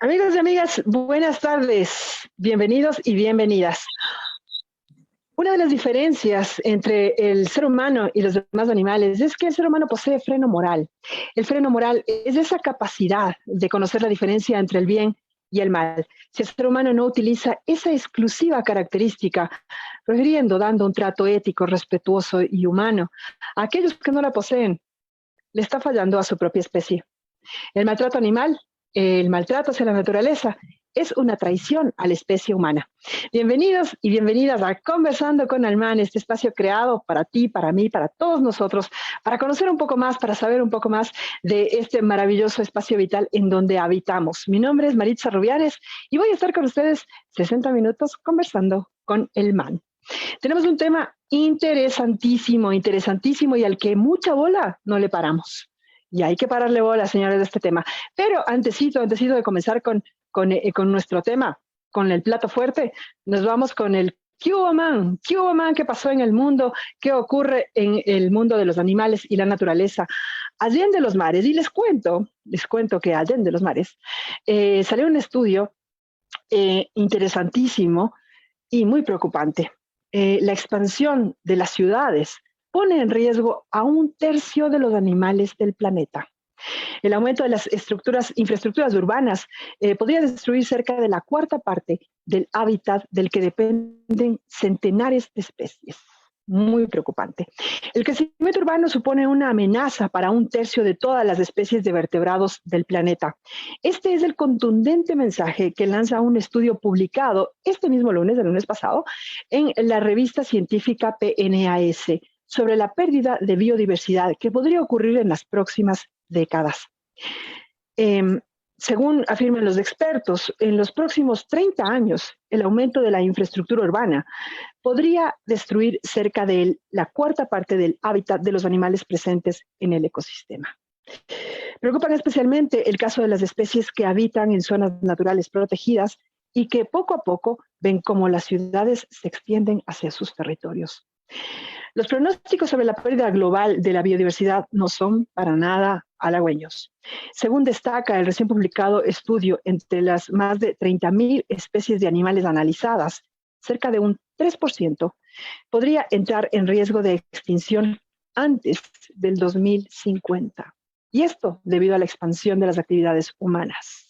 Amigos y amigas, buenas tardes, bienvenidos y bienvenidas. Una de las diferencias entre el ser humano y los demás animales es que el ser humano posee freno moral. El freno moral es esa capacidad de conocer la diferencia entre el bien y el mal. Si el ser humano no utiliza esa exclusiva característica, prefiriendo dando un trato ético, respetuoso y humano a aquellos que no la poseen, le está fallando a su propia especie. El maltrato animal, el maltrato hacia la naturaleza, es una traición a la especie humana. Bienvenidos y bienvenidas a Conversando con Alman, este espacio creado para ti, para mí, para todos nosotros, para conocer un poco más, para saber un poco más de este maravilloso espacio vital en donde habitamos. Mi nombre es Maritza Rubianes y voy a estar con ustedes 60 minutos conversando con el man. Tenemos un tema interesantísimo, interesantísimo y al que mucha bola no le paramos. Y hay que pararle bola, señores, de este tema. Pero antesito de comenzar con nuestro tema, con el plato fuerte, nos vamos con el ¿Qué hubo, man? ¿Qué hubo, man? ¿Qué pasó en el mundo? ¿Qué ocurre en el mundo de los animales y la naturaleza? Allende los mares. Y les cuento que allende los mares salió un estudio interesantísimo y muy preocupante. La expansión de las ciudades pone en riesgo a un tercio de los animales del planeta. El aumento de las infraestructuras urbanas podría destruir cerca de la cuarta parte del hábitat del que dependen centenares de especies. Muy preocupante. El crecimiento urbano supone una amenaza para un tercio de todas las especies de vertebrados del planeta. Este es el contundente mensaje que lanza un estudio publicado este mismo lunes, el lunes pasado, en la revista científica PNAS sobre la pérdida de biodiversidad que podría ocurrir en las próximas décadas. Según afirman los expertos, en los próximos 30 años, el aumento de la infraestructura urbana podría destruir cerca de la cuarta parte del hábitat de los animales presentes en el ecosistema. Preocupan especialmente el caso de las especies que habitan en zonas naturales protegidas y que poco a poco ven cómo las ciudades se extienden hacia sus territorios. Los pronósticos sobre la pérdida global de la biodiversidad no son para nada halagüeños. Según destaca el recién publicado estudio, entre las más de 30.000 especies de animales analizadas, cerca de un 3% podría entrar en riesgo de extinción antes del 2050. Y esto debido a la expansión de las actividades humanas.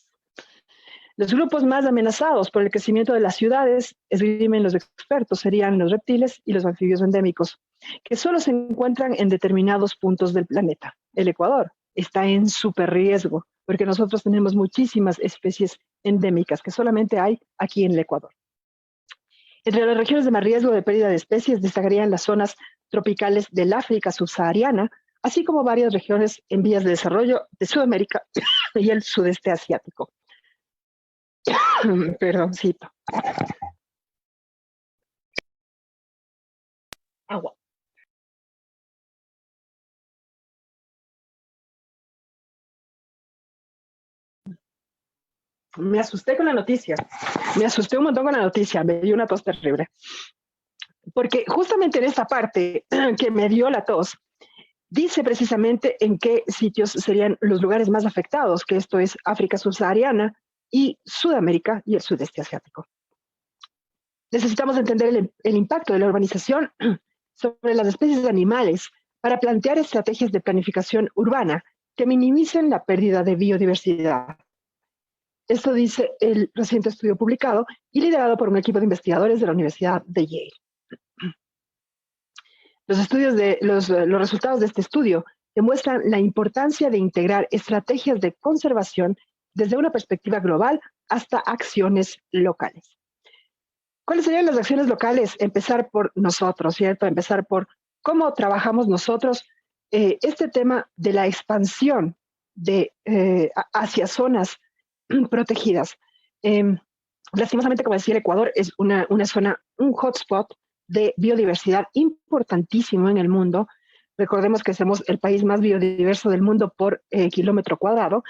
Los grupos más amenazados por el crecimiento de las ciudades, esgrimen los expertos, serían los reptiles y los anfibios endémicos, que solo se encuentran en determinados puntos del planeta. El Ecuador está en súper riesgo, porque nosotros tenemos muchísimas especies endémicas que solamente hay aquí en el Ecuador. Entre las regiones de más riesgo de pérdida de especies destacarían las zonas tropicales del África subsahariana, así como varias regiones en vías de desarrollo de Sudamérica y el sudeste asiático. Perdoncito. Agua. Me asusté con la noticia. Me asusté un montón con la noticia. Me dio una tos terrible. Porque justamente en esta parte que me dio la tos, dice precisamente en qué sitios serían los lugares más afectados, que esto es África subsahariana y Sudamérica y el sudeste asiático. Necesitamos entender el impacto de la urbanización sobre las especies de animales para plantear estrategias de planificación urbana que minimicen la pérdida de biodiversidad. Esto dice el reciente estudio publicado y liderado por un equipo de investigadores de la Universidad de Yale. Los resultados de este estudio demuestran la importancia de integrar estrategias de conservación desde una perspectiva global hasta acciones locales. ¿Cuáles serían las acciones locales? Empezar por nosotros, ¿cierto? Empezar por cómo trabajamos nosotros este tema de la expansión hacia zonas protegidas. Lastimosamente, como decía, el Ecuador es una zona, un hotspot de biodiversidad importantísimo en el mundo. Recordemos que somos el país más biodiverso del mundo por kilómetro cuadrado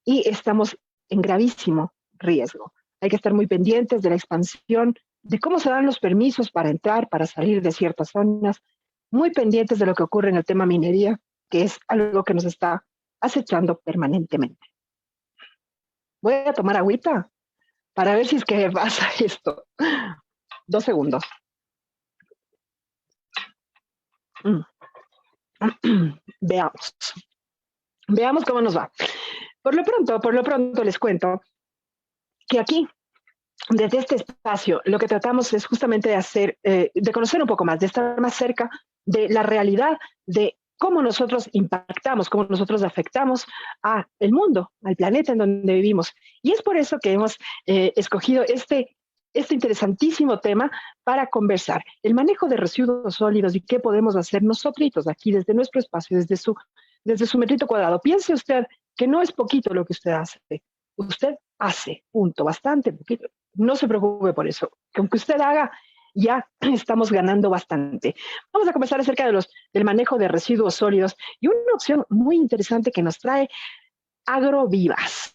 y estamos en gravísimo riesgo. Hay que estar muy pendientes de la expansión, de cómo se dan los permisos para entrar, para salir de ciertas zonas, muy pendientes de lo que ocurre en el tema minería, que es algo que nos está acechando permanentemente. Voy a tomar agüita para ver si es que pasa esto. 2 segundos. Veamos. Veamos cómo nos va. Por lo pronto les cuento que aquí, desde este espacio, lo que tratamos es justamente de hacer, de conocer un poco más, de estar más cerca de la realidad, de cómo nosotros impactamos, cómo nosotros afectamos a el mundo, al planeta en donde vivimos. Y es por eso que hemos escogido este interesantísimo tema para conversar, el manejo de residuos sólidos y qué podemos hacer nosotros aquí desde nuestro espacio, desde su metrito cuadrado. Piense usted que no es poquito lo que usted hace, usted hace, punto, bastante poquito. No se preocupe por eso, que aunque usted haga, ya estamos ganando bastante. Vamos a conversar acerca del manejo de residuos sólidos y una opción muy interesante que nos trae Agrovivas.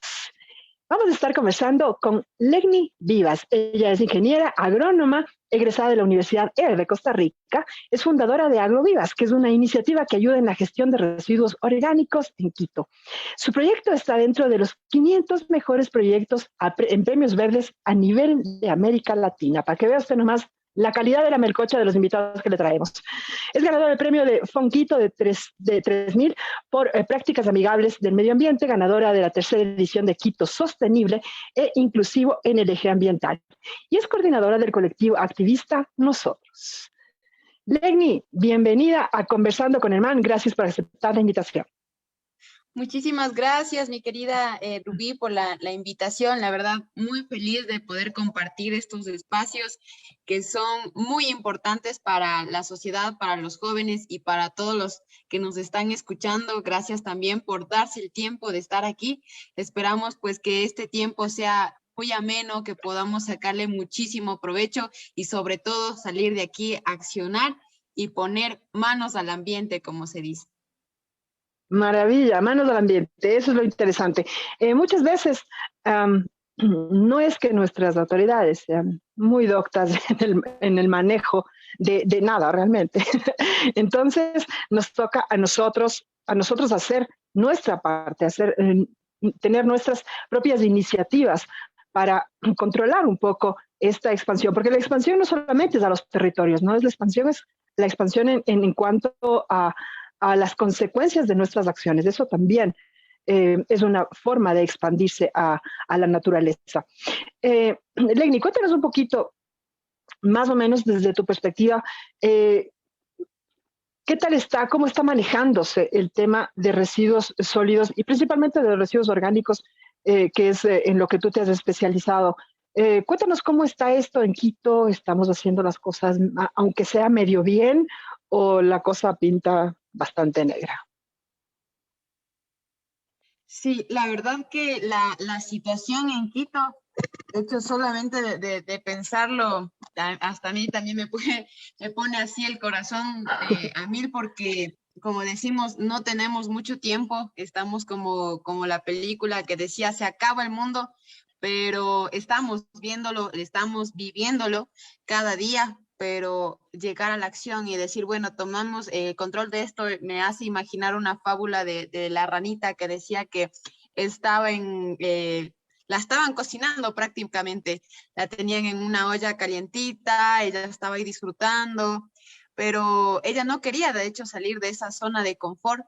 Vamos a estar conversando con Legni Vivas. Ella es ingeniera agrónoma, egresada de la Universidad ERE de Costa Rica. Es fundadora de Agrovivas, que es una iniciativa que ayuda en la gestión de residuos orgánicos en Quito. Su proyecto está dentro de los 500 mejores proyectos en premios verdes a nivel de América Latina. Para que vea usted nomás la calidad de la melcocha de los invitados que le traemos. Es ganadora del premio de Fonquito de 3.000 por prácticas amigables del medio ambiente, ganadora de la tercera edición de Quito Sostenible e Inclusivo en el Eje Ambiental. Y es coordinadora del colectivo activista Nosotros. Legni, bienvenida a Conversando con el Man. Gracias por aceptar la invitación. Muchísimas gracias, mi querida Rubí, por la invitación. La verdad, muy feliz de poder compartir estos espacios que son muy importantes para la sociedad, para los jóvenes y para todos los que nos están escuchando. Gracias también por darse el tiempo de estar aquí. Esperamos pues que este tiempo sea muy ameno, que podamos sacarle muchísimo provecho y sobre todo salir de aquí a accionar y poner manos al ambiente, como se dice. Maravilla, manos al ambiente, eso es lo interesante. Muchas veces no es que nuestras autoridades sean muy doctas en el manejo de nada realmente. Entonces nos toca a nosotros hacer nuestra parte, tener nuestras propias iniciativas para controlar un poco esta expansión, porque la expansión no solamente es a los territorios, ¿no? Es la expansión en cuanto a las consecuencias de nuestras acciones. Eso también es una forma de expandirse a la naturaleza. Legni, cuéntanos un poquito, más o menos desde tu perspectiva, ¿qué tal está, cómo está manejándose el tema de residuos sólidos y principalmente de residuos orgánicos, que es en lo que tú te has especializado? Cuéntanos cómo está esto en Quito. ¿Estamos haciendo las cosas, aunque sea medio bien, o la cosa pinta bastante negra? Sí, la verdad que la situación en Quito, de hecho, solamente de pensarlo, hasta a mí también me pone así el corazón a mil porque, como decimos, no tenemos mucho tiempo, estamos como la película que decía, se acaba el mundo, pero estamos viéndolo, estamos viviéndolo cada día, pero llegar a la acción y decir, bueno, tomamos control de esto, me hace imaginar una fábula de la ranita que decía que estaba la estaban cocinando prácticamente, la tenían en una olla calientita, ella estaba ahí disfrutando, pero ella no quería de hecho salir de esa zona de confort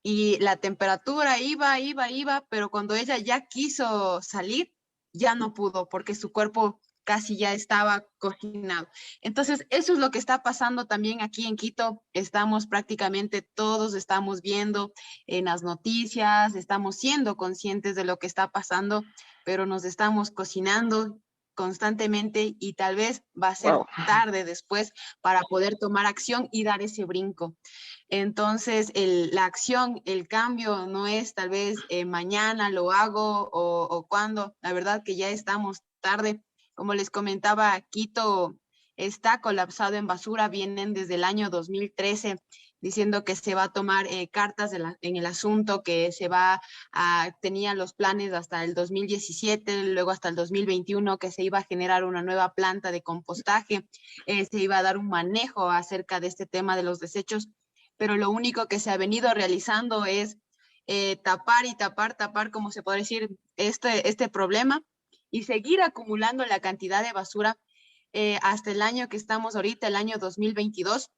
y la temperatura iba, pero cuando ella ya quiso salir, ya no pudo porque su cuerpo casi ya estaba cocinado. Entonces, eso es lo que está pasando también aquí en Quito. Estamos prácticamente todos, estamos viendo en las noticias, estamos siendo conscientes de lo que está pasando, pero nos estamos cocinando constantemente y tal vez va a ser tarde después para poder tomar acción y dar ese brinco. Entonces, la acción, el cambio no es tal vez mañana lo hago o cuando, la verdad que ya estamos tarde. Como les comentaba, Quito está colapsado en basura, vienen desde el año 2013 diciendo que se va a tomar cartas en el asunto, que tenía los planes hasta el 2017, luego hasta el 2021, que se iba a generar una nueva planta de compostaje, se iba a dar un manejo acerca de este tema de los desechos, pero lo único que se ha venido realizando es tapar y tapar, como se puede decir, este problema y seguir acumulando la cantidad de basura hasta el año que estamos ahorita, el año 2022.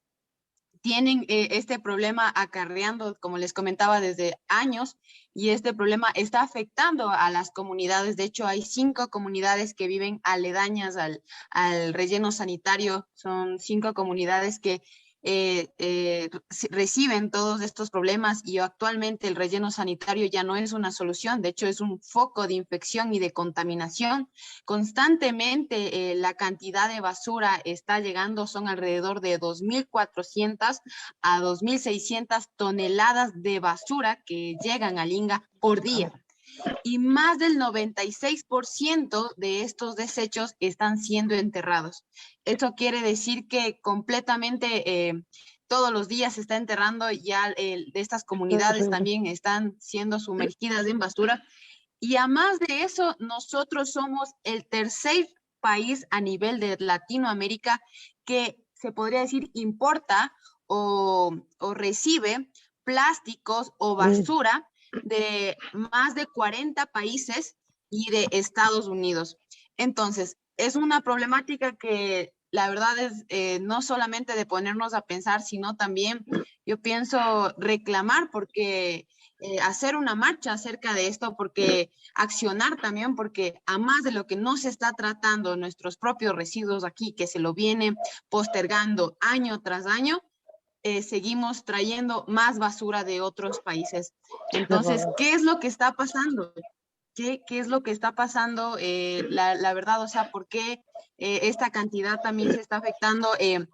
Tienen este problema acarreando, como les comentaba, desde años, y este problema está afectando a las comunidades. De hecho, hay 5 comunidades que viven aledañas al relleno sanitario. Son 5 comunidades que reciben todos estos problemas, y actualmente el relleno sanitario ya no es una solución. De hecho, es un foco de infección y de contaminación. Constantemente la cantidad de basura está llegando, son alrededor de 2.400 a 2.600 toneladas de basura que llegan a Linga por día. Y más del 96% de estos desechos están siendo enterrados. Esto quiere decir que completamente todos los días se está enterrando, ya de estas comunidades también están siendo sumergidas en basura. Y además de eso, nosotros somos el tercer país a nivel de Latinoamérica que se podría decir importa o recibe plásticos o basura de más de 40 países y de Estados Unidos. Entonces, es una problemática que la verdad es no solamente de ponernos a pensar, sino también yo pienso reclamar, porque hacer una marcha acerca de esto, porque accionar también, porque a más de lo que no se está tratando nuestros propios residuos aquí, que se lo viene postergando año tras año, seguimos trayendo más basura de otros países. Entonces, ¿qué es lo que está pasando? ¿Qué es lo que está pasando? La verdad, o sea, ¿por qué esta cantidad también se está afectando?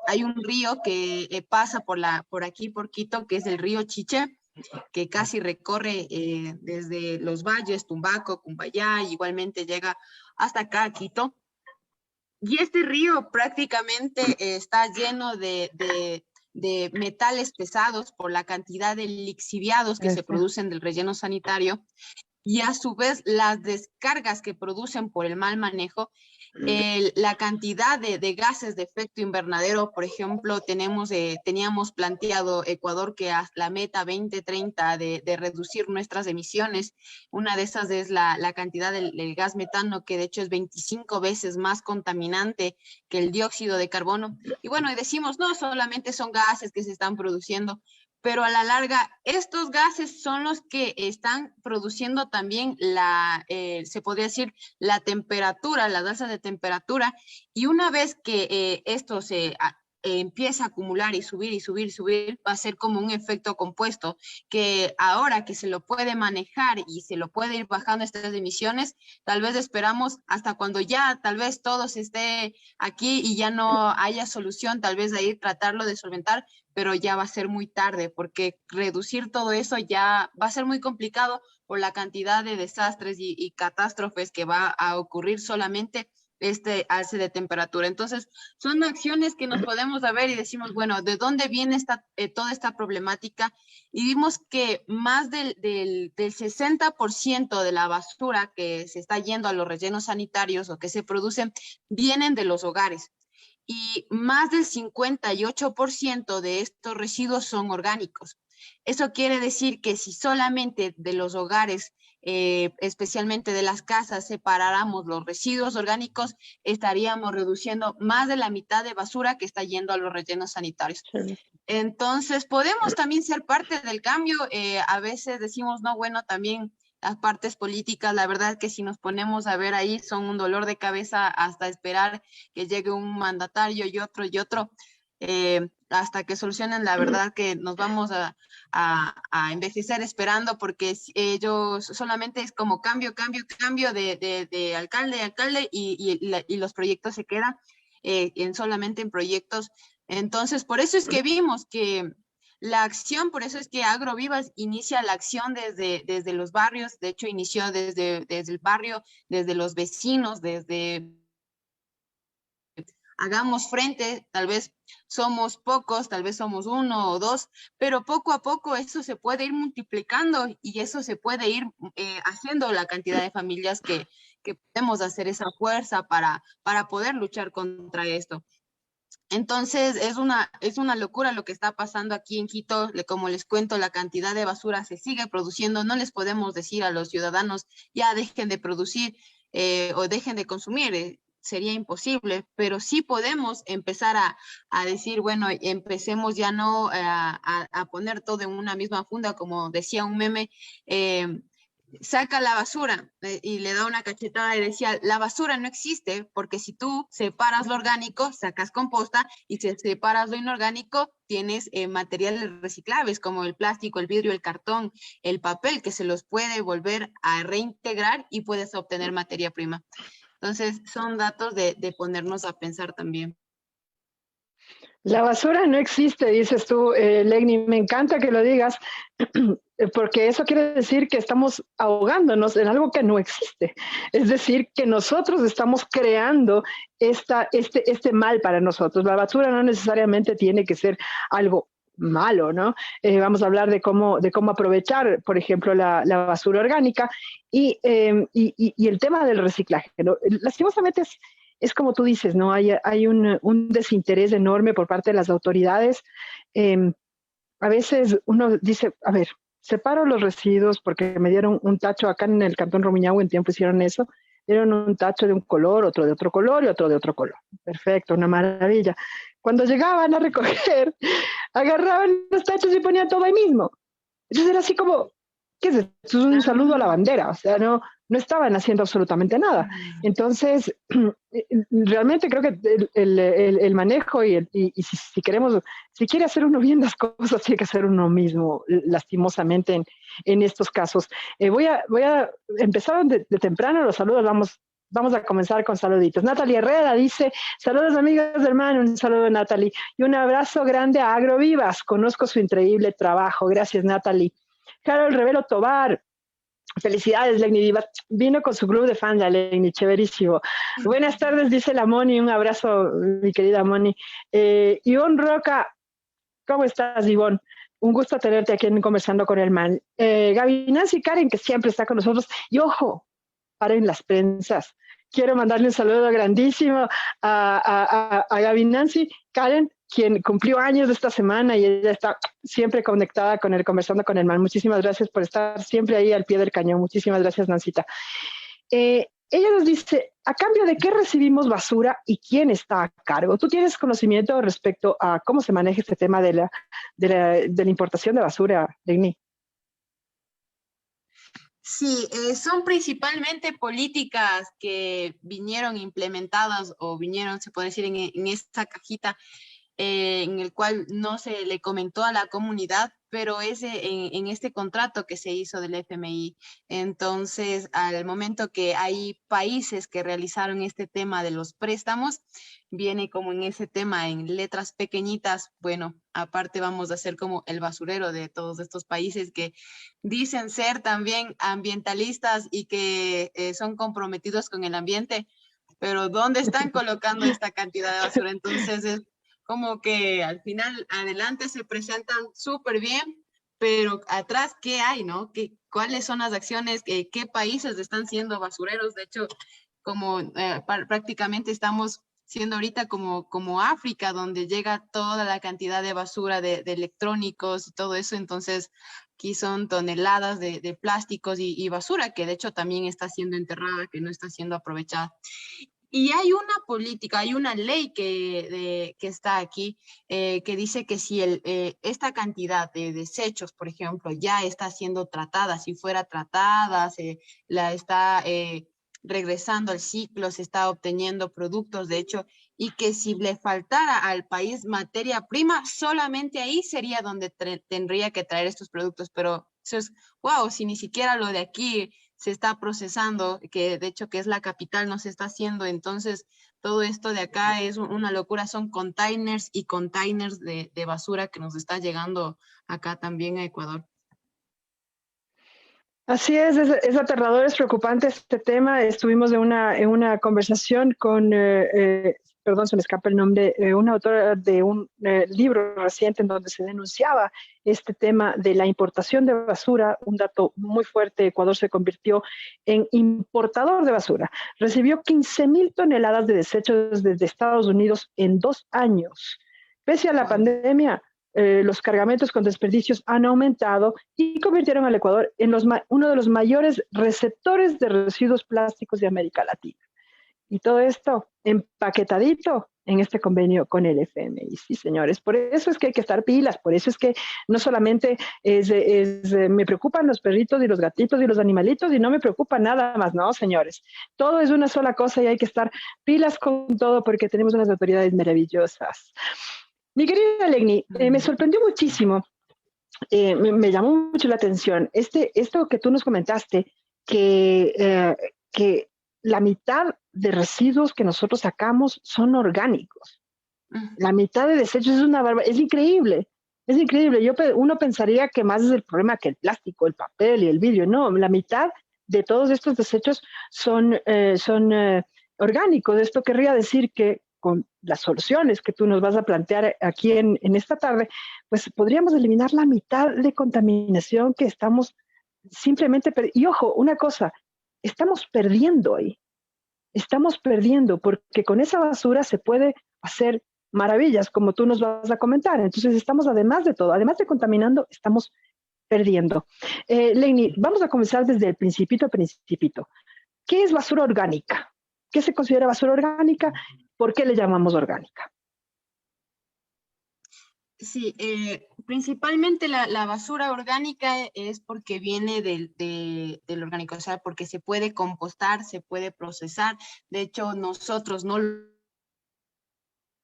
Hay un río que pasa por aquí, por Quito, que es el río Chiche, que casi recorre desde los valles, Tumbaco, Cumbayá, igualmente llega hasta acá a Quito. Y este río prácticamente está lleno de metales pesados por la cantidad de lixiviados que se producen del relleno sanitario, y a su vez las descargas que producen por el mal manejo. La cantidad de gases de efecto invernadero, por ejemplo, teníamos planteado Ecuador que a la meta 2030 de reducir nuestras emisiones. Una de esas es la cantidad del gas metano, que de hecho es 25 veces más contaminante que el dióxido de carbono. Y bueno, y decimos, no, solamente son gases que se están produciendo, pero a la larga estos gases son los que están produciendo también se podría decir, la temperatura, las alzas de temperatura, y una vez que esto empieza a acumular y subir y subir y subir, va a ser como un efecto compuesto, que ahora que se lo puede manejar y se lo puede ir bajando estas emisiones, tal vez esperamos hasta cuando ya tal vez todo se esté aquí y ya no haya solución, tal vez de ahí tratarlo de solventar, pero ya va a ser muy tarde, porque reducir todo eso ya va a ser muy complicado por la cantidad de desastres y catástrofes que va a ocurrir solamente este alce de temperatura. Entonces, son acciones que nos podemos ver y decimos, bueno, ¿de dónde viene toda esta problemática? Y vimos que más del 60% de la basura que se está yendo a los rellenos sanitarios o que se producen vienen de los hogares. Y más del 58% de estos residuos son orgánicos. Eso quiere decir que si solamente de los hogares, especialmente de las casas, separáramos los residuos orgánicos, estaríamos reduciendo más de la mitad de basura que está yendo a los rellenos sanitarios. Entonces, podemos también ser parte del cambio. A veces decimos, no, bueno, también las partes políticas, la verdad que si nos ponemos a ver ahí, son un dolor de cabeza hasta esperar que llegue un mandatario y otro, hasta que solucionen. La verdad que nos vamos a envejecer esperando, porque ellos solamente es como cambio de alcalde, y los proyectos se quedan solamente en proyectos. Entonces, por eso es que vimos que la acción, por eso es que AgroVivas inicia la acción desde los barrios. De hecho, inició desde el barrio, desde los vecinos, desde hagamos frente. Tal vez somos pocos, tal vez somos 1 o 2, pero poco a poco eso se puede ir multiplicando, y eso se puede ir haciendo la cantidad de familias que podemos hacer esa fuerza para poder luchar contra esto. Entonces es una locura lo que está pasando aquí en Quito. Como les cuento, la cantidad de basura se sigue produciendo. No les podemos decir a los ciudadanos ya dejen de producir o dejen de consumir. Sería imposible, pero sí podemos empezar a decir, bueno, empecemos ya no a poner todo en una misma funda, como decía un meme. Saca la basura y le da una cachetada y decía, la basura no existe porque si tú separas lo orgánico, sacas composta y si separas lo inorgánico, tienes materiales reciclables como el plástico, el vidrio, el cartón, el papel que se los puede volver a reintegrar y puedes obtener materia prima. Entonces son datos de ponernos a pensar también. La basura no existe, dices tú, Legni, me encanta que lo digas, porque eso quiere decir que estamos ahogándonos en algo que no existe. Es decir, que nosotros estamos creando este mal para nosotros. La basura no necesariamente tiene que ser algo malo, ¿no? Vamos a hablar de cómo aprovechar, por ejemplo, la basura orgánica y el tema del reciclaje, ¿no? Lastimosamente es como tú dices, ¿no? Hay un desinterés enorme por parte de las autoridades. A veces uno dice, a ver, separo los residuos porque me dieron un tacho acá en el Cantón Rumiñahui, en tiempo hicieron eso, dieron un tacho de un color, otro de otro color y otro de otro color. Perfecto, una maravilla. Cuando llegaban a recoger, agarraban los tachos y ponían todo ahí mismo. Entonces era así como, ¿qué es esto? Es un saludo a la bandera, o sea, no estaban haciendo absolutamente nada. Entonces, realmente creo que el manejo y si queremos, si quiere hacer uno bien las cosas, tiene que hacer uno mismo, lastimosamente en estos casos. Voy a empezar de temprano los saludos, vamos a comenzar con saluditos. Natalie Herrera dice, saludos amigos del MAN, un saludo Natalie, y un abrazo grande a Agrovivas, conozco su increíble trabajo, gracias Natalie. Carol Revelo Tobar, felicidades, Legni Divas. Vino con su club de fans, la Legni, chéverísimo. Buenas tardes, dice la Moni, un abrazo, mi querida Moni. Ivonne Roca, ¿cómo estás, Ivonne? Un gusto tenerte aquí en Conversando con el Man. Gaby Nancy Karen, que siempre está con nosotros. Y ojo, paren las prensas. Quiero mandarle un saludo grandísimo a Gaby Nancy Karen, quien cumplió años esta semana y ella está siempre conectada con el Conversando con el Man. Muchísimas gracias por estar siempre ahí al pie del cañón. Muchísimas gracias, Nancita. Ella nos dice, ¿a cambio de qué recibimos basura y quién está a cargo? ¿Tú tienes conocimiento respecto a cómo se maneja este tema de la importación de basura, Legni? Sí, son principalmente políticas que vinieron implementadas o vinieron, se puede decir, en esta cajita en el cual no se le comentó a la comunidad, pero es en este contrato que se hizo del FMI. Entonces, al momento que hay países que realizaron este tema de los préstamos, viene como en ese tema, en letras pequeñitas, bueno, aparte vamos a hacer como el basurero de todos estos países que dicen ser también ambientalistas y que son comprometidos con el ambiente, pero ¿dónde están colocando esta cantidad de basura? Entonces es como que al final adelante se presentan súper bien, pero atrás, ¿qué hay, no? ¿Cuáles son las acciones? ¿Qué países están siendo basureros? De hecho, como prácticamente estamos siendo ahorita como África, donde llega toda la cantidad de basura de electrónicos y todo eso, entonces aquí son toneladas de plásticos y basura que de hecho también está siendo enterrada, que no está siendo aprovechada. Y hay una política, hay una ley que está aquí que dice que si esta cantidad de desechos, por ejemplo, ya está siendo tratada, si fuera tratada, se la está regresando al ciclo, se está obteniendo productos, de hecho, y que si le faltara al país materia prima, solamente ahí sería donde tendría que traer estos productos, pero eso es, wow, si ni siquiera lo de aquí se está procesando, que de hecho que es la capital, no se está haciendo, entonces todo esto de acá es una locura, son containers y containers de basura que nos está llegando acá también a Ecuador. Así es aterrador, es preocupante este tema. Estuvimos en una conversación con perdón, se me escapa el nombre, una autora de un libro reciente en donde se denunciaba este tema de la importación de basura, un dato muy fuerte. Ecuador se convirtió en importador de basura. Recibió 15.000 toneladas de desechos desde Estados Unidos en 2 años. Pese a la Wow. pandemia, los cargamentos con desperdicios han aumentado y convirtieron al Ecuador en uno de los mayores receptores de residuos plásticos de América Latina. Y todo esto empaquetadito en este convenio con el FMI. Sí, señores, por eso es que hay que estar pilas, por eso es que no solamente me preocupan los perritos y los gatitos y los animalitos y no me preocupa nada más, no, señores. Todo es una sola cosa y hay que estar pilas con todo porque tenemos unas autoridades maravillosas. Mi querida Legni, me sorprendió muchísimo, me llamó mucho la atención esto que tú nos comentaste, que la mitad de residuos que nosotros sacamos son orgánicos. La mitad de desechos es una barbaridad, es increíble. Es increíble. Uno pensaría que más es el problema que el plástico, el papel y el vidrio. No, la mitad de todos estos desechos son orgánicos. Esto querría decir que con las soluciones que tú nos vas a plantear aquí en esta tarde, pues podríamos eliminar la mitad de contaminación que estamos simplemente. Y ojo, una cosa, estamos perdiendo ahí. Estamos perdiendo porque con esa basura se puede hacer maravillas, como tú nos vas a comentar. Entonces estamos, además de todo, además de contaminando, estamos perdiendo. Lenny, vamos a comenzar desde el principito. ¿Qué es basura orgánica? ¿Qué se considera basura orgánica? ¿Por qué le llamamos orgánica? Sí, principalmente la basura orgánica es porque viene del orgánico, o sea, porque se puede compostar, se puede procesar. De hecho, nosotros no lo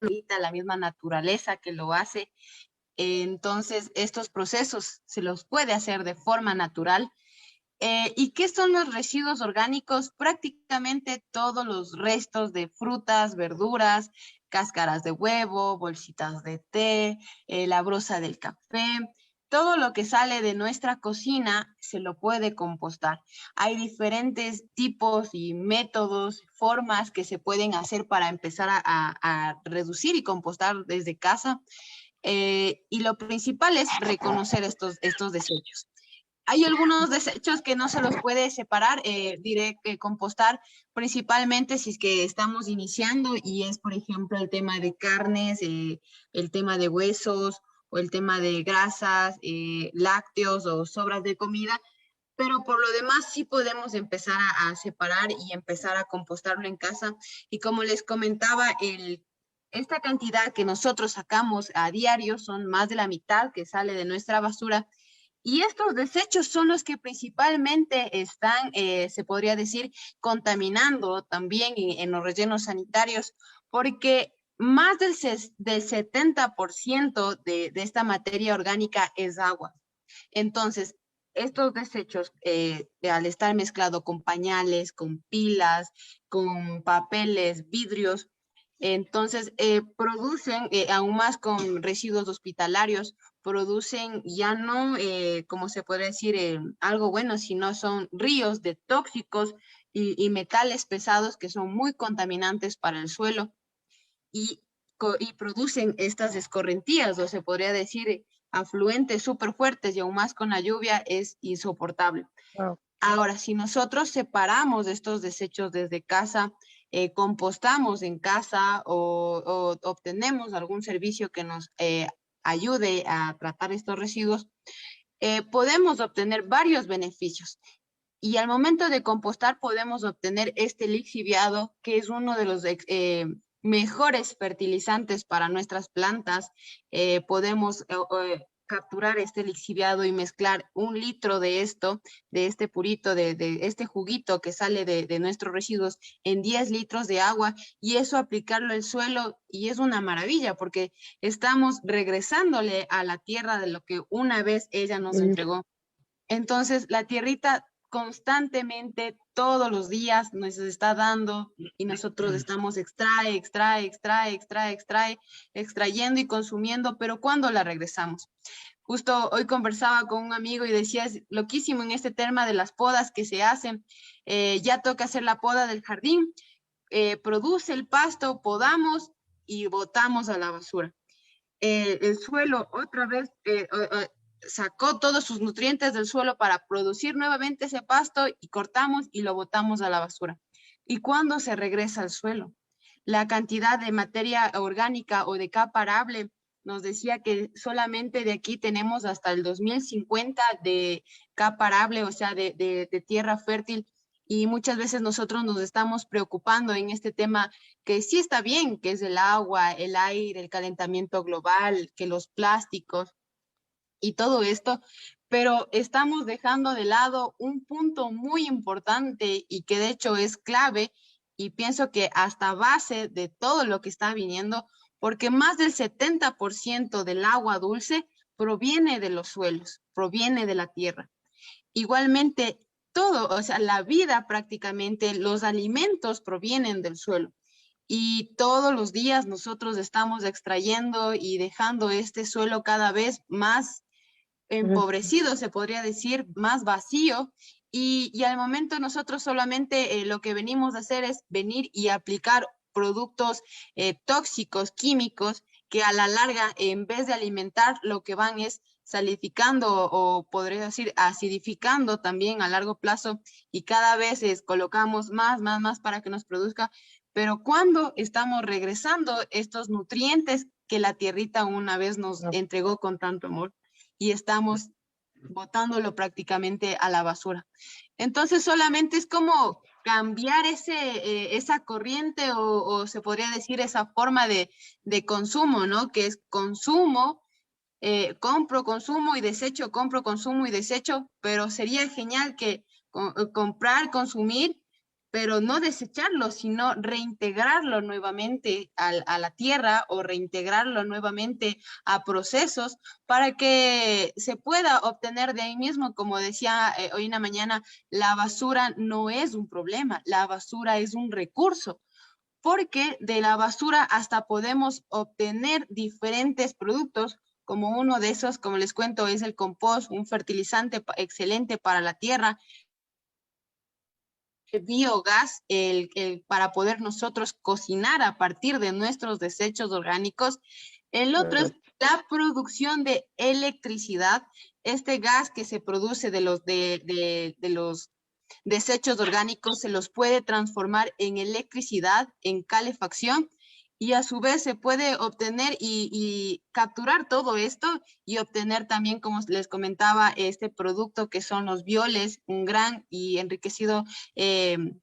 la misma naturaleza que lo hace. Entonces, estos procesos se los puede hacer de forma natural. ¿Y qué son los residuos orgánicos? Prácticamente todos los restos de frutas, verduras, cáscaras de huevo, bolsitas de té, la brosa del café. Todo lo que sale de nuestra cocina se lo puede compostar. Hay diferentes tipos y métodos, formas que se pueden hacer para empezar a reducir y compostar desde casa. Y lo principal es reconocer estos desechos. Hay algunos desechos que no se los puede separar, diré que compostar, principalmente si es que estamos iniciando y es, por ejemplo, el tema de carnes, el tema de huesos o el tema de grasas, lácteos o sobras de comida, pero por lo demás sí podemos empezar a separar y empezar a compostarlo en casa. Y como les comentaba, esta cantidad que nosotros sacamos a diario son más de la mitad que sale de nuestra basura. Y estos desechos son los que principalmente están, se podría decir, contaminando también en los rellenos sanitarios, porque más del 70% de esta materia orgánica es agua. Entonces, estos desechos, al estar mezclado con pañales, con pilas, con papeles, vidrios, entonces producen, aún más con residuos hospitalarios, producen ya no, como se puede decir, algo bueno, sino son ríos de tóxicos y metales pesados que son muy contaminantes para el suelo y, y producen estas escorrentías, o se podría decir afluentes súper fuertes y aún más con la lluvia es insoportable. Wow. Ahora, si nosotros separamos estos desechos desde casa, compostamos en casa o obtenemos algún servicio que nos ayude a tratar estos residuos, podemos obtener varios beneficios. Y al momento de compostar podemos obtener este lixiviado, que es uno de los mejores fertilizantes para nuestras plantas. Podemos capturar este lixiviado y mezclar 1 litro de esto, de este purito, de este juguito que sale de nuestros residuos en 10 litros de agua y eso aplicarlo al suelo y es una maravilla porque estamos regresándole a la tierra de lo que una vez ella nos entregó. Entonces, la tierrita constantemente, todos los días, nos está dando y nosotros estamos extrayendo y consumiendo, pero ¿cuándo la regresamos? Justo hoy conversaba con un amigo y decía, es loquísimo en este tema de las podas que se hacen, ya toca hacer la poda del jardín, produce el pasto, podamos y botamos a la basura. El suelo otra vez sacó todos sus nutrientes del suelo para producir nuevamente ese pasto y cortamos y lo botamos a la basura. ¿Y cuándo se regresa al suelo? La cantidad de materia orgánica o de capa arable nos decía que solamente de aquí tenemos hasta el 2050 de capa arable, o sea, de tierra fértil. Y muchas veces nosotros nos estamos preocupando en este tema que sí está bien, que es el agua, el aire, el calentamiento global, que los plásticos y todo esto, pero estamos dejando de lado un punto muy importante y que de hecho es clave y pienso que hasta base de todo lo que está viniendo, porque más del 70% del agua dulce proviene de los suelos, proviene de la tierra. Igualmente, todo, o sea, la vida prácticamente, los alimentos provienen del suelo. Y todos los días nosotros estamos extrayendo y dejando este suelo cada vez más empobrecido, se podría decir, más vacío. Y al momento nosotros solamente lo que venimos a hacer es venir y aplicar productos tóxicos, químicos, que a la larga, en vez de alimentar, lo que van es salificando o podría decir acidificando también a largo plazo y cada vez colocamos más para que nos produzca. Pero cuando estamos regresando estos nutrientes que la tierrita una vez nos entregó con tanto amor y estamos botándolo prácticamente a la basura. Entonces solamente es como cambiar esa corriente o se podría decir esa forma de consumo, ¿no? Que es consumo, compro, consumo y desecho, compro, consumo y desecho, pero sería genial que comprar, consumir, pero no desecharlo, sino reintegrarlo nuevamente a la tierra o reintegrarlo nuevamente a procesos para que se pueda obtener de ahí mismo, como decía hoy en la mañana, la basura no es un problema, la basura es un recurso, porque de la basura hasta podemos obtener diferentes productos, como uno de esos, como les cuento, es el compost, un fertilizante excelente para la tierra, biogás para poder nosotros cocinar a partir de nuestros desechos orgánicos. El otro es la producción de electricidad, este gas que se produce de los desechos orgánicos se los puede transformar en electricidad, en calefacción, y a su vez se puede obtener y capturar todo esto y obtener también, como les comentaba, este producto que son los bioles, un gran y enriquecido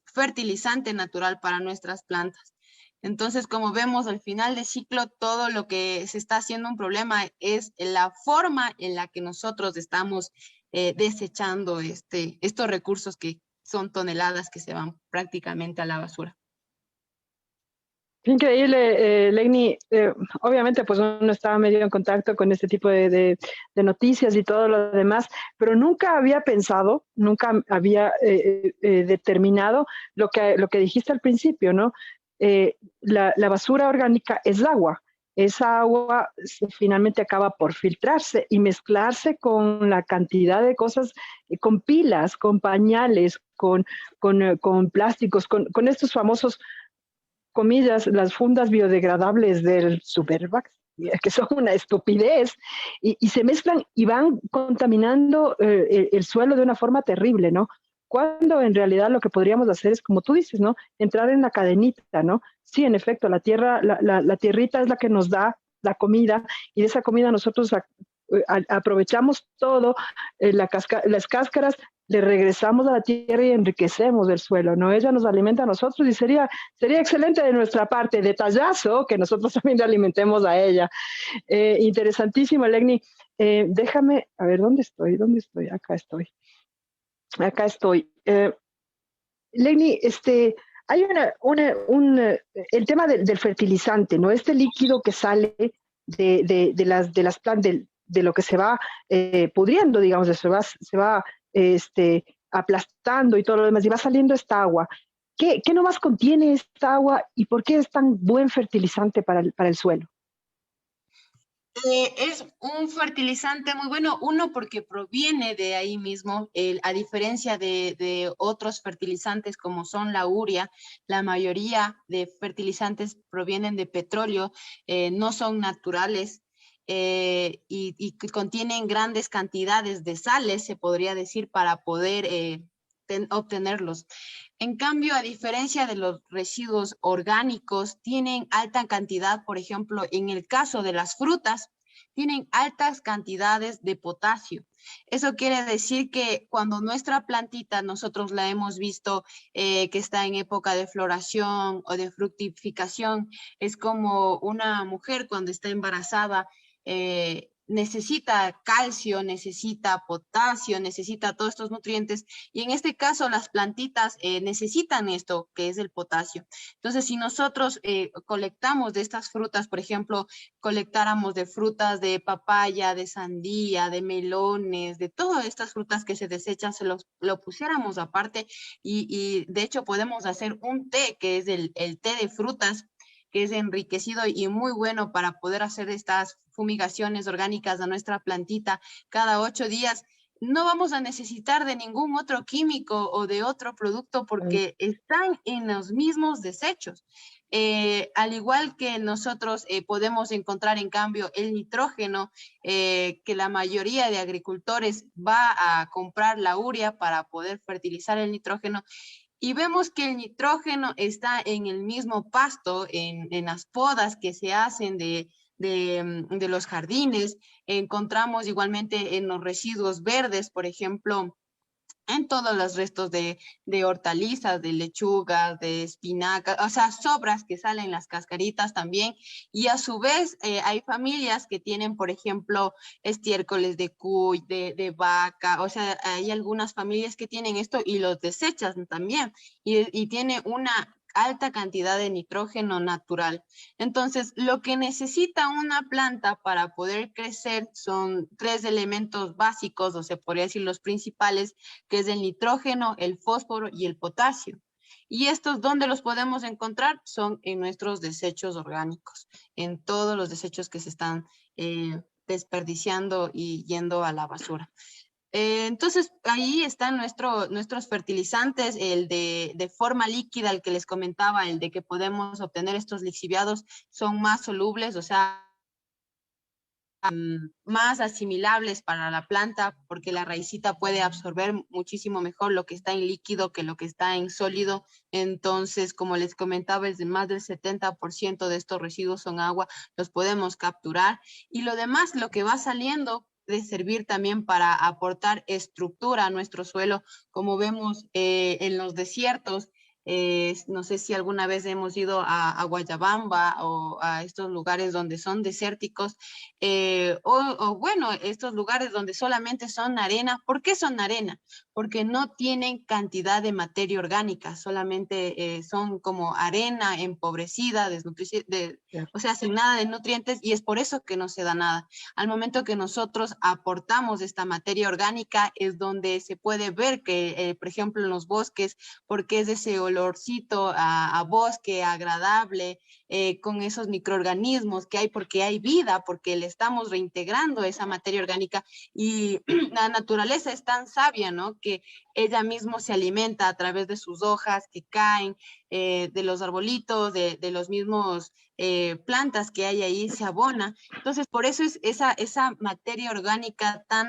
fertilizante natural para nuestras plantas. Entonces, como vemos al final del ciclo, todo lo que se está haciendo un problema es la forma en la que nosotros estamos desechando estos recursos que son toneladas que se van prácticamente a la basura. Increíble, Legni. Obviamente, pues uno estaba medio en contacto con este tipo de noticias y todo lo demás, pero nunca había pensado, nunca había determinado lo que dijiste al principio, ¿no? La basura orgánica es agua. Esa agua finalmente acaba por filtrarse y mezclarse con la cantidad de cosas, con pilas, con pañales, con plásticos, con estos famosos, comillas, las fundas biodegradables del Supervax, que son una estupidez, y se mezclan y van contaminando el suelo de una forma terrible, ¿no? Cuando en realidad lo que podríamos hacer es, como tú dices, ¿no? Entrar en la cadenita, ¿no? Sí, en efecto, la tierra, la tierrita es la que nos da la comida, y de esa comida nosotros aprovechamos todo, las cáscaras, le regresamos a la tierra y enriquecemos el suelo, ¿no? Ella nos alimenta a nosotros y sería excelente de nuestra parte, detallazo, que nosotros también le alimentemos a ella. Interesantísimo, Legni. Déjame, a ver, ¿dónde estoy? Acá estoy. Legni, hay el tema del fertilizante, ¿no? Este líquido que sale de las plantas, de lo que se va pudriendo, digamos, se va aplastando y todo lo demás, y va saliendo esta agua. ¿Qué nomás contiene esta agua y por qué es tan buen fertilizante para el suelo? Es un fertilizante muy bueno, uno porque proviene de ahí mismo, a diferencia de otros fertilizantes como son la urea, la mayoría de fertilizantes provienen de petróleo, no son naturales. Y contienen grandes cantidades de sales, se podría decir, para poder obtenerlos. En cambio, a diferencia de los residuos orgánicos, tienen alta cantidad, por ejemplo, en el caso de las frutas, tienen altas cantidades de potasio. Eso quiere decir que cuando nuestra plantita, nosotros la hemos visto que está en época de floración o de fructificación, es como una mujer cuando está embarazada, necesita calcio, necesita potasio, necesita todos estos nutrientes, y en este caso las plantitas necesitan esto, que es el potasio. Entonces, si nosotros colectamos de estas frutas, por ejemplo, colectáramos de frutas de papaya, de sandía, de melones, de todas estas frutas que se desechan, lo pusiéramos aparte, y de hecho podemos hacer un té, que es el té de frutas, que es enriquecido y muy bueno para poder hacer estas fumigaciones orgánicas a nuestra plantita cada 8 días. No vamos a necesitar de ningún otro químico o de otro producto porque están en los mismos desechos. Al igual que nosotros podemos encontrar en cambio el nitrógeno, que la mayoría de agricultores va a comprar la urea para poder fertilizar el nitrógeno, y vemos que el nitrógeno está en el mismo pasto, en las podas que se hacen de los jardines. Encontramos igualmente en los residuos verdes, por ejemplo, en todos los restos de hortalizas, de lechugas, de espinacas, o sea, sobras que salen las cascaritas también. Y a su vez hay familias que tienen, por ejemplo, estiércoles de cuy, de vaca, o sea, hay algunas familias que tienen esto y los desechan también. Y tiene una alta cantidad de nitrógeno natural. Entonces, lo que necesita una planta para poder crecer son 3 elementos básicos, o se podría decir los principales, que es el nitrógeno, el fósforo y el potasio. Y estos, ¿dónde los podemos encontrar? Son en nuestros desechos orgánicos, en todos los desechos que se están desperdiciando y yendo a la basura. Entonces, ahí están nuestros fertilizantes, el de forma líquida, el que les comentaba, el de que podemos obtener estos lixiviados, son más solubles, o sea, más asimilables para la planta, porque la raicita puede absorber muchísimo mejor lo que está en líquido que lo que está en sólido. Entonces, como les comentaba, es de más del 70% de estos residuos son agua, los podemos capturar, y lo demás, lo que va saliendo, de servir también para aportar estructura a nuestro suelo, como vemos en los desiertos. No sé si alguna vez hemos ido a Guayabamba o a estos lugares donde son desérticos, o bueno, estos lugares donde solamente son arena. ¿Por qué son arena? Porque no tienen cantidad de materia orgánica, solamente son como arena empobrecida, o sea, sin nada de nutrientes, y es por eso que no se da nada. Al momento que nosotros aportamos esta materia orgánica es donde se puede ver que, por ejemplo, en los bosques, porque es ese olorcito a bosque agradable, con esos microorganismos que hay, porque hay vida, porque le estamos reintegrando esa materia orgánica, y la naturaleza es tan sabia, ¿no? Que ella misma se alimenta a través de sus hojas que caen, de los arbolitos, de los mismos plantas que hay ahí, se abona. Entonces, por eso es esa materia orgánica tan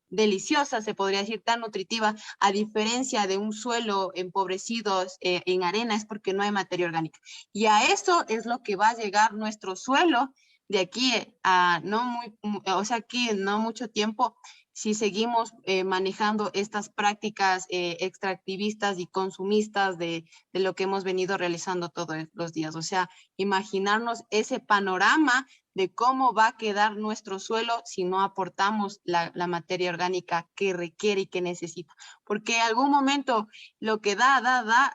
deliciosa, se podría decir, tan nutritiva, a diferencia de un suelo empobrecido en arena, es porque no hay materia orgánica. Y a eso es lo que va a llegar nuestro suelo de aquí a o sea, aquí en no mucho tiempo, si seguimos manejando estas prácticas extractivistas y consumistas de lo que hemos venido realizando todos los días. O sea, imaginarnos ese panorama de cómo va a quedar nuestro suelo si no aportamos la materia orgánica que requiere y que necesita. Porque algún momento lo que da,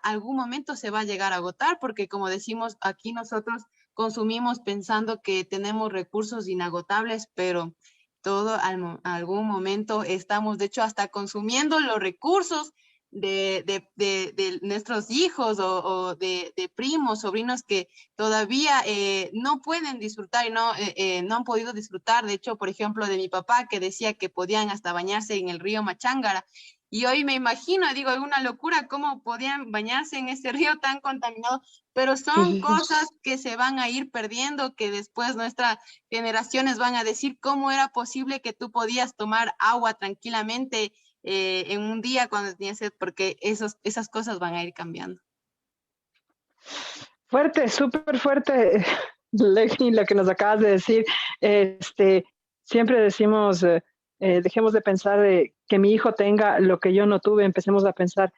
algún momento se va a llegar a agotar, porque como decimos aquí nosotros consumimos pensando que tenemos recursos inagotables, pero todo algún momento estamos, de hecho, hasta consumiendo los recursos de nuestros hijos o de primos, sobrinos que todavía no pueden disfrutar y no han podido disfrutar. De hecho, por ejemplo, de mi papá que decía que podían hasta bañarse en el río Machángara. Y hoy me imagino, digo, es una locura cómo podían bañarse en ese río tan contaminado, pero son cosas que se van a ir perdiendo, que después nuestras generaciones van a decir cómo era posible que tú podías tomar agua tranquilamente en un día cuando tenías sed, porque esas cosas van a ir cambiando. Fuerte, súper fuerte, Lexi, lo que nos acabas de decir. Siempre decimos, dejemos de pensar que mi hijo tenga lo que yo no tuve, empecemos a pensar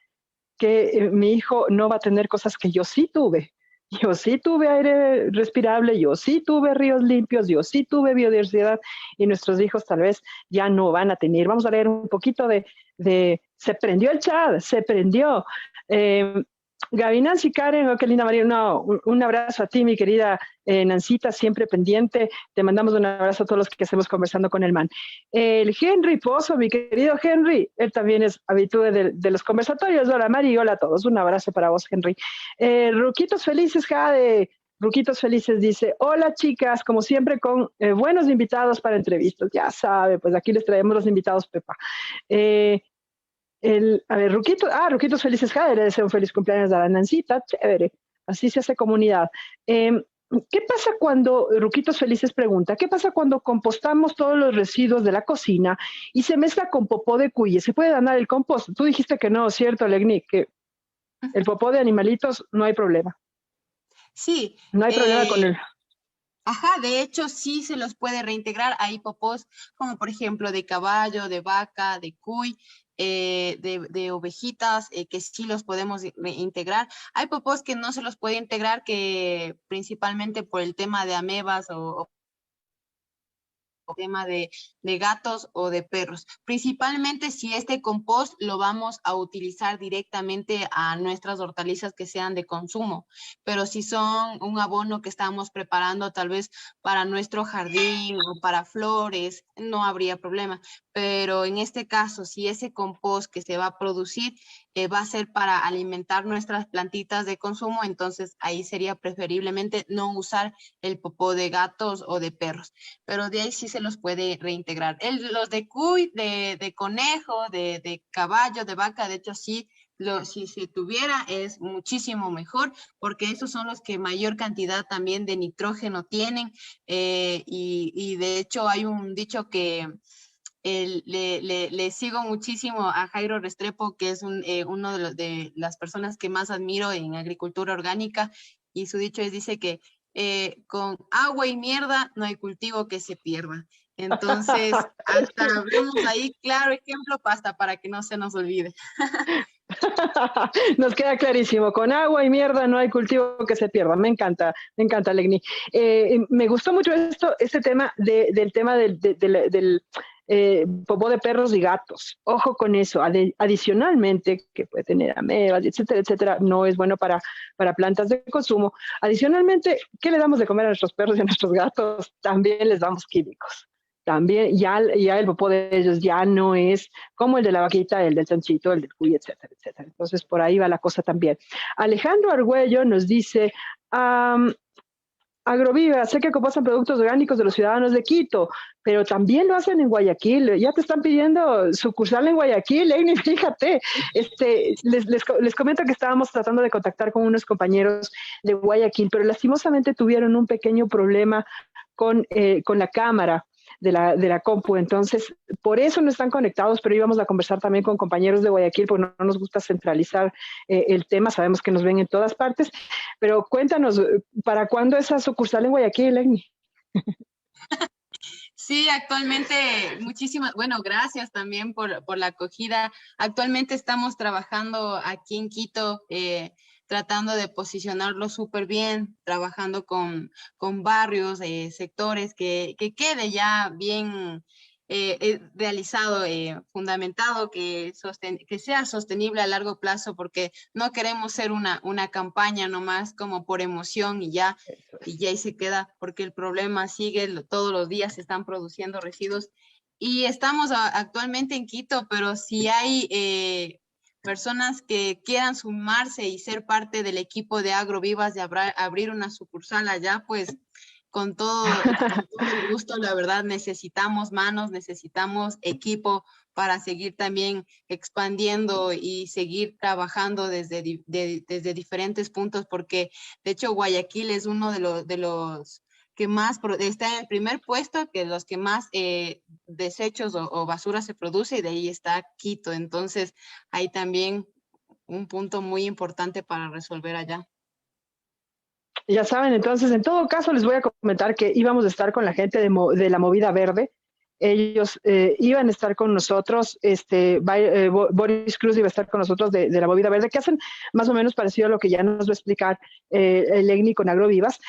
que mi hijo no va a tener cosas que yo sí tuve. Yo sí tuve aire respirable, yo sí tuve ríos limpios, yo sí tuve biodiversidad y nuestros hijos tal vez ya no van a tener. Vamos a leer un poquito se prendió el chat, se prendió. Gaby, Nancy, Karen, oh, qué linda María, no, un abrazo a ti, mi querida Nancita, siempre pendiente, te mandamos un abrazo a todos los que hacemos conversando con el man. El Henry Pozo, mi querido Henry, él también es habitué de los conversatorios. Hola Mari, hola a todos, un abrazo para vos, Henry. Ruquitos Felices, Jade, Ruquitos Felices dice, hola chicas, como siempre con buenos invitados para entrevistas, ya sabe, pues aquí les traemos los invitados, Pepa. A ver, Ruquitos Felices Jade, le deseo un feliz cumpleaños a la Nancita, chévere, así se hace comunidad. ¿Qué pasa cuando, Ruquitos Felices pregunta, qué pasa cuando compostamos todos los residuos de la cocina y se mezcla con popó de cuye? ¿Se puede ganar el compost? Tú dijiste que no, ¿cierto, Legni? Que el popó de animalitos no hay problema. Sí. No hay problema con el... Ajá, de hecho sí se los puede reintegrar. Hay popós como por ejemplo de caballo, de vaca, de cuy, de ovejitas, que sí los podemos reintegrar. Hay popós que no se los puede integrar, que principalmente por el tema de amebas o tema de gatos o de perros. Principalmente si este compost lo vamos a utilizar directamente a nuestras hortalizas que sean de consumo, pero si son un abono que estamos preparando tal vez para nuestro jardín o para flores, no habría problema. Pero en este caso, si ese compost que se va a producir va a ser para alimentar nuestras plantitas de consumo, entonces ahí sería preferiblemente no usar el popó de gatos o de perros, pero de ahí sí se los puede reintegrar. Los de cuy, de conejo, de caballo, de vaca, de hecho sí, si se tuviera es muchísimo mejor, porque esos son los que mayor cantidad también de nitrógeno tienen, y de hecho hay un dicho que le sigo muchísimo a Jairo Restrepo, que es uno de las personas que más admiro en agricultura orgánica, y su dicho dice que con agua y mierda no hay cultivo que se pierda. Entonces, hasta vemos ahí claro ejemplo hasta para que no se nos olvide. Nos queda clarísimo, con agua y mierda no hay cultivo que se pierda. Me encanta, Legni. Me gustó mucho este tema del tema del popó de perros y gatos. Ojo con eso. Adicionalmente, que puede tener amebas, etcétera, etcétera, no es bueno para plantas de consumo. Adicionalmente, ¿qué le damos de comer a nuestros perros y a nuestros gatos? También les damos químicos. También ya el popó de ellos ya no es como el de la vaquita, el del chanchito, el del cuy, etcétera, etcétera. Entonces, por ahí va la cosa también. Alejandro Argüello nos dice, Agroviva, sé que composan productos orgánicos de los ciudadanos de Quito, pero también lo hacen en Guayaquil. Ya te están pidiendo sucursal en Guayaquil, fíjate. Les comento que estábamos tratando de contactar con unos compañeros de Guayaquil, pero lastimosamente tuvieron un pequeño problema con la cámara de la compu, entonces por eso no están conectados, pero íbamos a conversar también con compañeros de Guayaquil, porque no nos gusta centralizar el tema, sabemos que nos ven en todas partes, pero cuéntanos, ¿para cuándo esa sucursal en Guayaquil, Egni? Sí, actualmente bueno, gracias también por la acogida. Actualmente estamos trabajando aquí en Quito, tratando de posicionarlo súper bien, trabajando con barrios, sectores, que quede ya bien realizado, fundamentado, que sea sostenible a largo plazo, porque no queremos ser una campaña nomás como por emoción y ya ahí se queda, porque el problema sigue, todos los días se están produciendo residuos y estamos actualmente en Quito, pero si hay personas que quieran sumarse y ser parte del equipo de Agrovivas, de abrir una sucursal allá, pues con todo el gusto, la verdad, necesitamos manos, necesitamos equipo para seguir también expandiendo y seguir trabajando desde diferentes puntos, porque de hecho Guayaquil es uno de los que más está en el primer puesto, que los que más desechos o basura se produce, y de ahí está Quito. Entonces hay también un punto muy importante para resolver allá. Ya saben, entonces, en todo caso, les voy a comentar que íbamos a estar con la gente de la Movida Verde. Ellos iban a estar con nosotros, Boris Cruz iba a estar con nosotros de la Movida Verde, que hacen más o menos parecido a lo que ya nos va a explicar el EGNI con Agrovivas.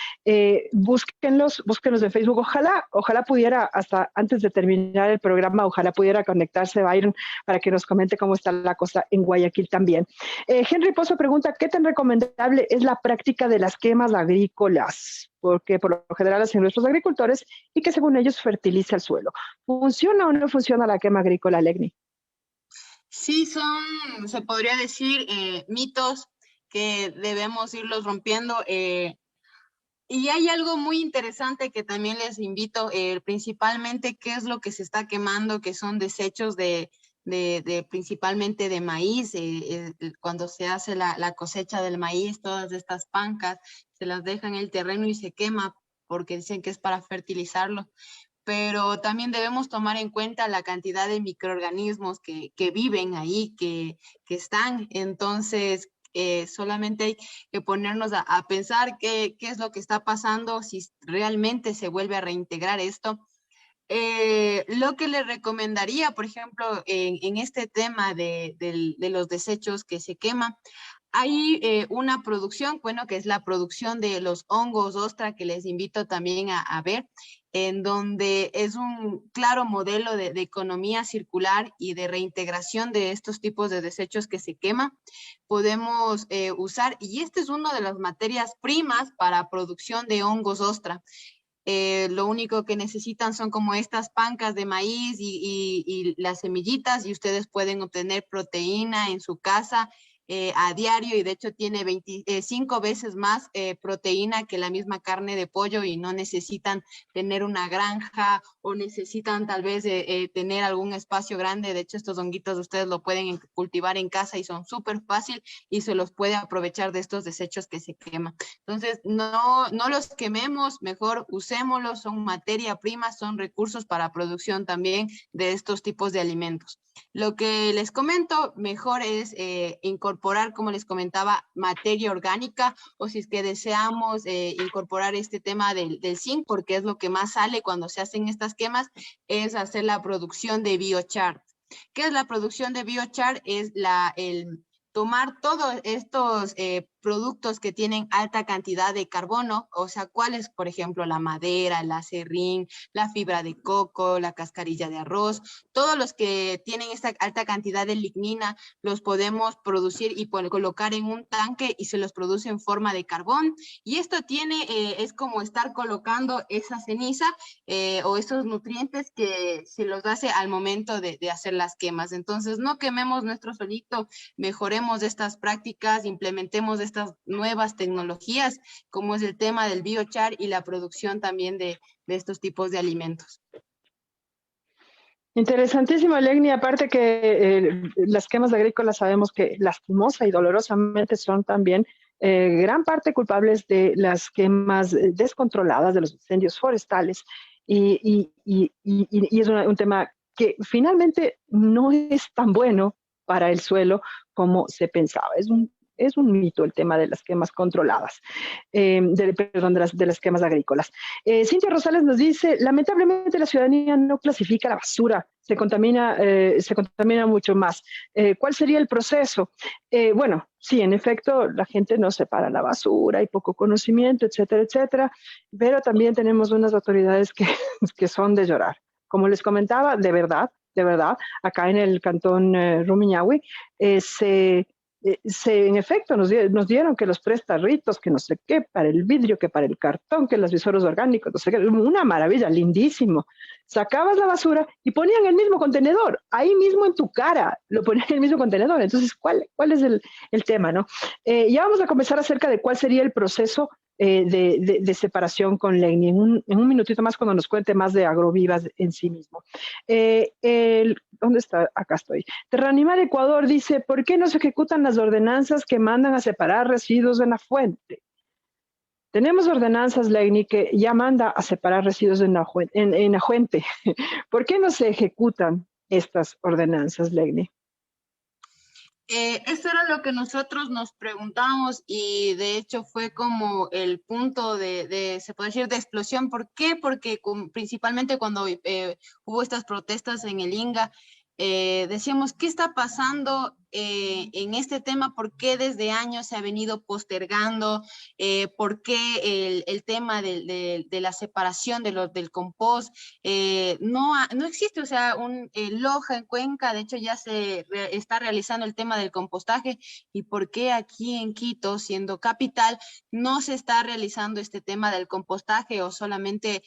Búsquenlos en Facebook. Ojalá pudiera, hasta antes de terminar el programa, ojalá pudiera conectarse Byron para que nos comente cómo está la cosa en Guayaquil también. Henry Pozo pregunta, ¿qué tan recomendable es la práctica de las quemas agrícolas? Porque por lo general hacen nuestros agricultores y que según ellos fertiliza el suelo. ¿Funciona o no funciona la quema agrícola, Legni? Sí, se podría decir, mitos que debemos irlos rompiendo. Y hay algo muy interesante que también les invito, principalmente qué es lo que se está quemando, que son desechos principalmente de maíz. Cuando se hace la cosecha del maíz, todas estas pancas se las dejan en el terreno y se quema porque dicen que es para fertilizarlo. Pero también debemos tomar en cuenta la cantidad de microorganismos que viven ahí, que están. Entonces, solamente hay que ponernos a pensar qué es lo que está pasando, si realmente se vuelve a reintegrar esto. Lo que le recomendaría, por ejemplo, en este tema de los desechos que se queman, hay una producción, bueno, que es la producción de los hongos ostra, que les invito también a ver, en donde es un claro modelo de economía circular y de reintegración de estos tipos de desechos que se queman. Podemos usar, y esta es una de las materias primas para producción de hongos ostra. Lo único que necesitan son como estas pancas de maíz y las semillitas, y ustedes pueden obtener proteína en su casa a diario, y de hecho tiene 25 veces más proteína que la misma carne de pollo, y no necesitan tener una granja o necesitan tal vez tener algún espacio grande. De hecho, estos honguitos ustedes lo pueden cultivar en casa y son súper fácil y se los puede aprovechar de estos desechos que se queman. Entonces, no los quememos, mejor usémoslos, son materia prima, son recursos para producción también de estos tipos de alimentos. Lo que les comento, mejor es incorporar, como les comentaba, materia orgánica, o si es que deseamos incorporar este tema del zinc, porque es lo que más sale cuando se hacen estas quemas, es hacer la producción de biochar. ¿Qué es la producción de biochar? Es el tomar todos estos productos que tienen alta cantidad de carbono, o sea, ¿cuáles? Por ejemplo, la madera, el acerrín, la fibra de coco, la cascarilla de arroz, todos los que tienen esta alta cantidad de lignina, los podemos producir y colocar en un tanque y se los produce en forma de carbón. Y esto es como estar colocando esa ceniza o esos nutrientes que se los hace al momento de hacer las quemas. Entonces, no quememos nuestro solito, mejoremos estas prácticas, implementemos estas nuevas tecnologías, como es el tema del biochar y la producción también de estos tipos de alimentos. Interesantísimo, Legni. Aparte que las quemas agrícolas sabemos que lastimosa y dolorosamente son también gran parte culpables de las quemas descontroladas, de los incendios forestales. Y es un tema que finalmente no es tan bueno para el suelo como se pensaba. Es un mito el tema de las quemas controladas, de las quemas agrícolas. Cintia Rosales nos dice, lamentablemente la ciudadanía no clasifica la basura, se contamina mucho más. ¿Cuál sería el proceso? Bueno, sí, en efecto, la gente no separa la basura, hay poco conocimiento, etcétera, etcétera, pero también tenemos unas autoridades que son de llorar. Como les comentaba, de verdad, acá en el cantón Rumiñahui, en efecto nos dieron que los prestarritos, que no sé qué, para el vidrio, que para el cartón, que los visueros orgánicos, no sé qué, una maravilla, lindísimo. Sacabas la basura y ponían el mismo contenedor, ahí mismo en tu cara, lo ponían en el mismo contenedor. Entonces, ¿cuál es el tema, no? Ya vamos a conversar acerca de cuál sería el proceso de separación con Lenny en un minutito más cuando nos cuente más de Agrovivas en sí mismo. ¿Dónde está? Acá estoy. Terranimar Ecuador dice, ¿por qué no se ejecutan las ordenanzas que mandan a separar residuos en la fuente? Tenemos ordenanzas, Lenny, que ya manda a separar residuos en la fuente. ¿Por qué no se ejecutan estas ordenanzas, Lenny? Eso era lo que nosotros nos preguntamos y de hecho fue como el punto se puede decir, de explosión. ¿Por qué? Porque principalmente cuando hubo estas protestas en el INGA, decíamos, ¿qué está pasando en este tema? ¿Por qué desde años se ha venido postergando? ¿Por qué el tema de la separación del compost no existe? O sea, Loja en Cuenca, de hecho ya está realizando el tema del compostaje. ¿Y por qué aquí en Quito, siendo capital, no se está realizando este tema del compostaje o solamente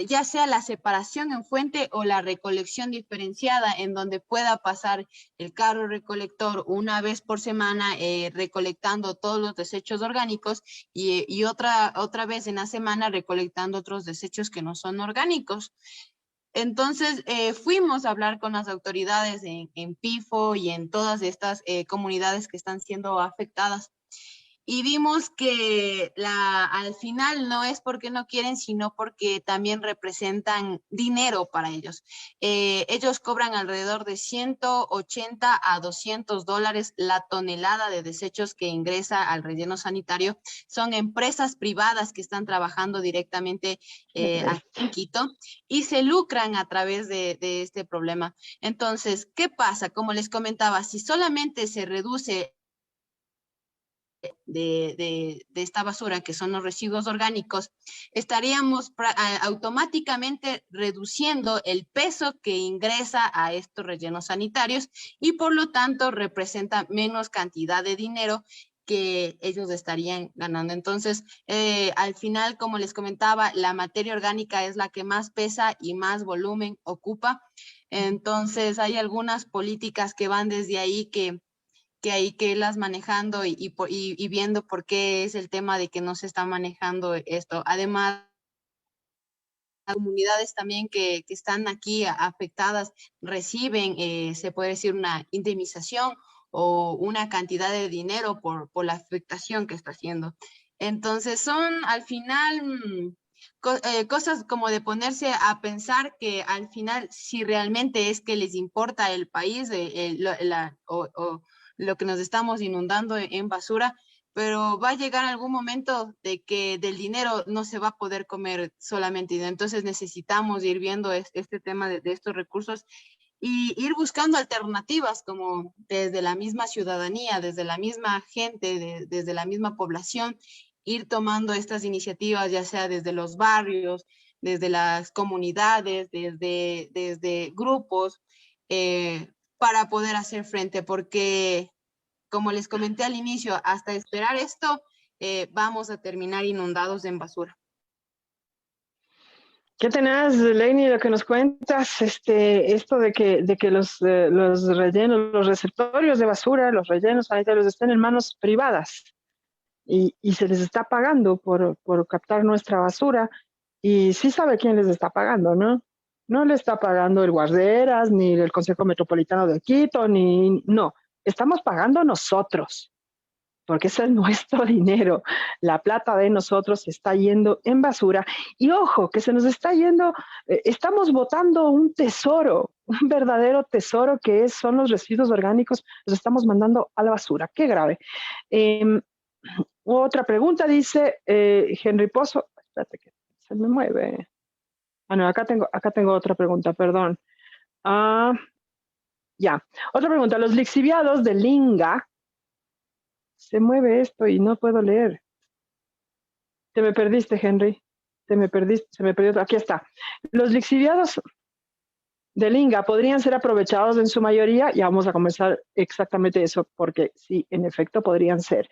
ya sea la separación en fuente o la recolección diferenciada, en donde pueda pasar el carro recolector una vez por semana recolectando todos los desechos orgánicos y otra vez en la semana recolectando otros desechos que no son orgánicos? Entonces, fuimos a hablar con las autoridades en PIFO y en todas estas comunidades que están siendo afectadas. Y vimos que al final no es porque no quieren, sino porque también representan dinero para ellos. Ellos cobran alrededor de 180 a $200 la tonelada de desechos que ingresa al relleno sanitario. Son empresas privadas que están trabajando directamente aquí en Quito y se lucran a través de este problema. Entonces, ¿qué pasa? Como les comentaba, si solamente se reduce de esta basura, que son los residuos orgánicos, estaríamos automáticamente reduciendo el peso que ingresa a estos rellenos sanitarios y por lo tanto representa menos cantidad de dinero que ellos estarían ganando. Entonces, al final, como les comentaba, la materia orgánica es la que más pesa y más volumen ocupa. Entonces, hay algunas políticas que van desde ahí que hay que irlas manejando y viendo por qué es el tema de que no se está manejando esto. Además, las comunidades también que están aquí afectadas reciben, se puede decir, una indemnización o una cantidad de dinero por la afectación que está haciendo. Entonces, son al final cosas como de ponerse a pensar que al final, si realmente es que les importa el país o lo que nos estamos inundando en basura, pero va a llegar algún momento de que del dinero no se va a poder comer solamente. Entonces necesitamos ir viendo este tema de estos recursos y ir buscando alternativas como desde la misma ciudadanía, desde la misma gente, desde la misma población, ir tomando estas iniciativas, ya sea desde los barrios, desde las comunidades, desde grupos, para poder hacer frente, porque como les comenté al inicio, hasta esperar esto, vamos a terminar inundados en basura. ¿Qué tenés, Lenny, lo que nos cuentas? Esto de que los rellenos, los receptorios de basura, los rellenos sanitarios estén en manos privadas y se les está pagando por captar nuestra basura. Y sí sabe quién les está pagando, ¿no? No le está pagando el Guarderas, ni el Consejo Metropolitano de Quito, no. Estamos pagando nosotros, porque ese es nuestro dinero. La plata de nosotros se está yendo en basura. Y ojo, que se nos está yendo, estamos botando un tesoro, un verdadero tesoro son los residuos orgánicos, los estamos mandando a la basura. Qué grave. Otra pregunta dice Henry Pozo. Espérate que se me mueve. No, acá tengo otra pregunta, perdón. Ya, otra pregunta. Los lixiviados del Linga, se mueve esto y no puedo leer. Te me perdiste, Henry. Se me perdió. Aquí está. Los lixiviados del INGA podrían ser aprovechados en su mayoría. Ya vamos a comenzar exactamente eso, porque sí, en efecto podrían ser.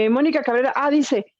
Mónica Cabrera, dice,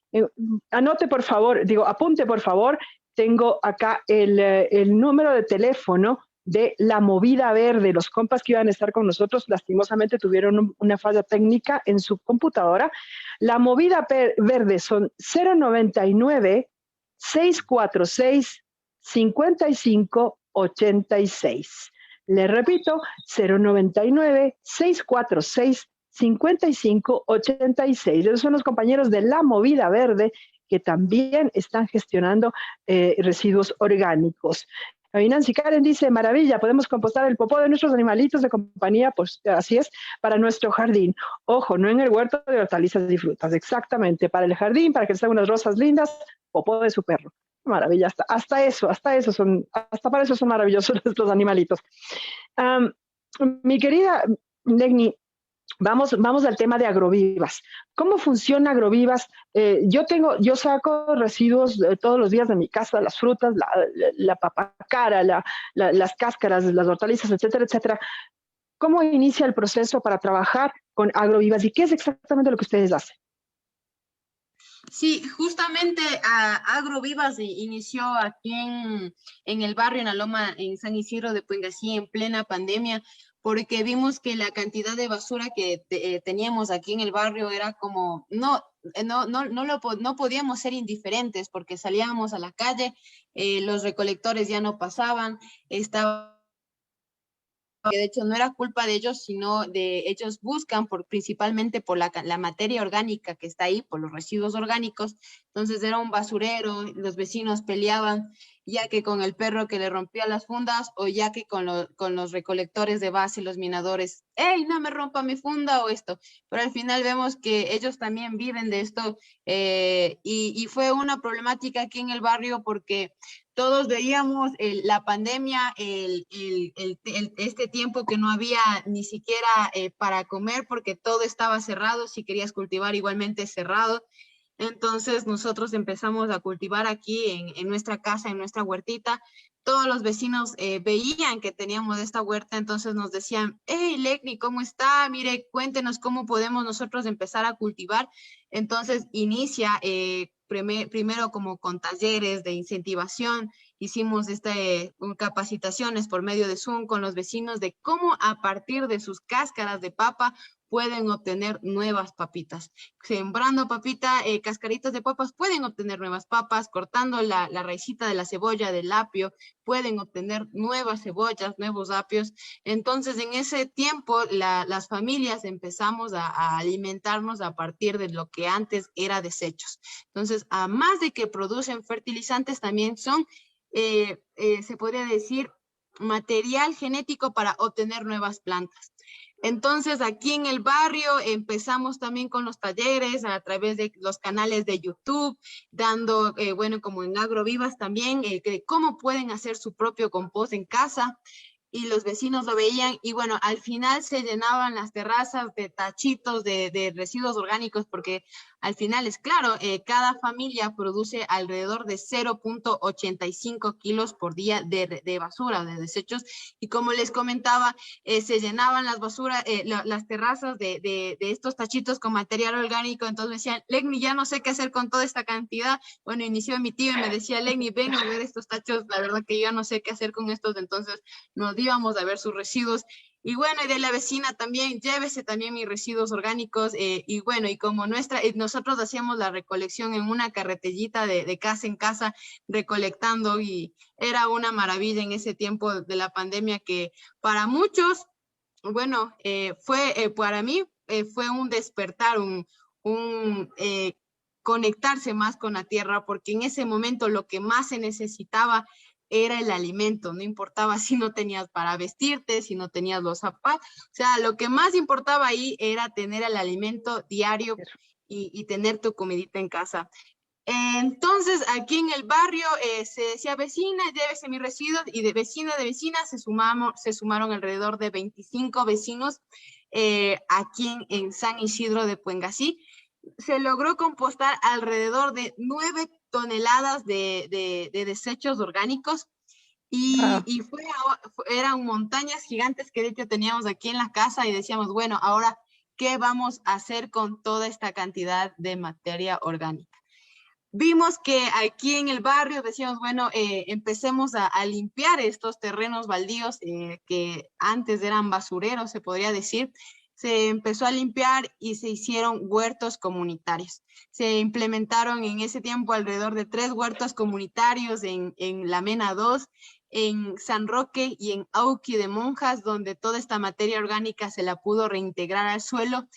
anote por favor, apunte por favor, tengo acá el número de teléfono de la Movida Verde. Los compas que iban a estar con nosotros lastimosamente tuvieron una falla técnica en su computadora. La Movida Verde son 099 646 5586. Le repito, 099 646 5586. Esos son los compañeros de la Movida Verde que también están gestionando residuos orgánicos. Nancy Karen dice, maravilla, podemos compostar el popó de nuestros animalitos de compañía, pues así es, para nuestro jardín. Ojo, no en el huerto de hortalizas y frutas, exactamente, para el jardín, para que les hagan unas rosas lindas, popó de su perro. Maravilla, hasta para eso son maravillosos nuestros animalitos. Mi querida Legni, vamos al tema de Agrovivas. ¿Cómo funciona Agrovivas? Yo saco residuos todos los días de mi casa, las frutas, la papacara, las cáscaras, las hortalizas, etcétera, etcétera. ¿Cómo inicia el proceso para trabajar con Agrovivas y qué es exactamente lo que ustedes hacen? Sí, justamente Agrovivas inició aquí en el barrio, en la Loma, en San Isidro de Puengasí, en plena pandemia, porque vimos que la cantidad de basura que teníamos aquí en el barrio era como, no podíamos ser indiferentes, porque salíamos a la calle, los recolectores ya no pasaban, que de hecho no era culpa de ellos, sino de ellos buscan principalmente por la materia orgánica que está ahí, por los residuos orgánicos. Entonces era un basurero, los vecinos peleaban, ya que con el perro que le rompía las fundas, o ya que con los recolectores de base, los minadores, ¡hey, no me rompa mi funda! O esto. Pero al final vemos que ellos también viven de esto, y fue una problemática aquí en el barrio porque todos veíamos la pandemia, este tiempo que no había ni siquiera para comer porque todo estaba cerrado, si querías cultivar igualmente cerrado. Entonces nosotros empezamos a cultivar aquí en nuestra casa, en nuestra huertita. Todos los vecinos veían que teníamos esta huerta, entonces nos decían, hey, Legni, ¿cómo está? Mire, cuéntenos cómo podemos nosotros empezar a cultivar. Entonces inicia primero como con talleres de incentivación, hicimos capacitaciones por medio de Zoom con los vecinos de cómo a partir de sus cáscaras de papa pueden obtener nuevas papitas. Sembrando cascaritas de papas, pueden obtener nuevas papas, cortando la raicita de la cebolla, del apio, pueden obtener nuevas cebollas, nuevos apios. Entonces, en ese tiempo, las familias empezamos a alimentarnos a partir de lo que antes era desechos. Entonces, a más de que producen fertilizantes, también son, se podría decir, material genético para obtener nuevas plantas. Entonces, aquí en el barrio empezamos también con los talleres a través de los canales de YouTube, dando, como en Agrovivas también, cómo pueden hacer su propio compost en casa. Y los vecinos lo veían y bueno, al final se llenaban las terrazas de tachitos de residuos orgánicos porque al final es claro, cada familia produce alrededor de 0.85 kilos por día de basura, de desechos, y como les comentaba, se llenaban las terrazas de estos tachitos con material orgánico. Entonces me decían, Legni, ya no sé qué hacer con toda esta cantidad. Bueno, inició mi tío y me decía, Legni, ven a ver estos tachos, la verdad que yo ya no sé qué hacer con estos. Entonces nos íbamos a ver sus residuos. Y bueno, y de la vecina también, llévese también mis residuos orgánicos. Y bueno, y como nosotros hacíamos la recolección en una carretellita de casa en casa, recolectando, y era una maravilla en ese tiempo de la pandemia que para muchos, bueno, para mí fue un despertar, conectarse más con la tierra, porque en ese momento lo que más se necesitaba era el alimento, no importaba si no tenías para vestirte, si no tenías los zapatos, o sea, lo que más importaba ahí era tener el alimento diario y tener tu comidita en casa. Entonces, aquí en el barrio se decía, vecina, llévese mis residuos, y de vecina se sumaron alrededor de 25 vecinos aquí en San Isidro de Puengasí. Se logró compostar alrededor de 9 toneladas de desechos orgánicos, Wow. Y eran montañas gigantes que de hecho teníamos aquí en la casa y decíamos, bueno, ahora, ¿qué vamos a hacer con toda esta cantidad de materia orgánica? Vimos que aquí en el barrio decíamos, bueno, empecemos a limpiar estos terrenos baldíos que antes eran basureros, se podría decir. Se empezó a limpiar y se hicieron huertos comunitarios. Se implementaron en ese tiempo alrededor de 3 huertos comunitarios en La Mena 2, en San Roque y en Auqui de Monjas, donde toda esta materia orgánica se la pudo reintegrar al suelo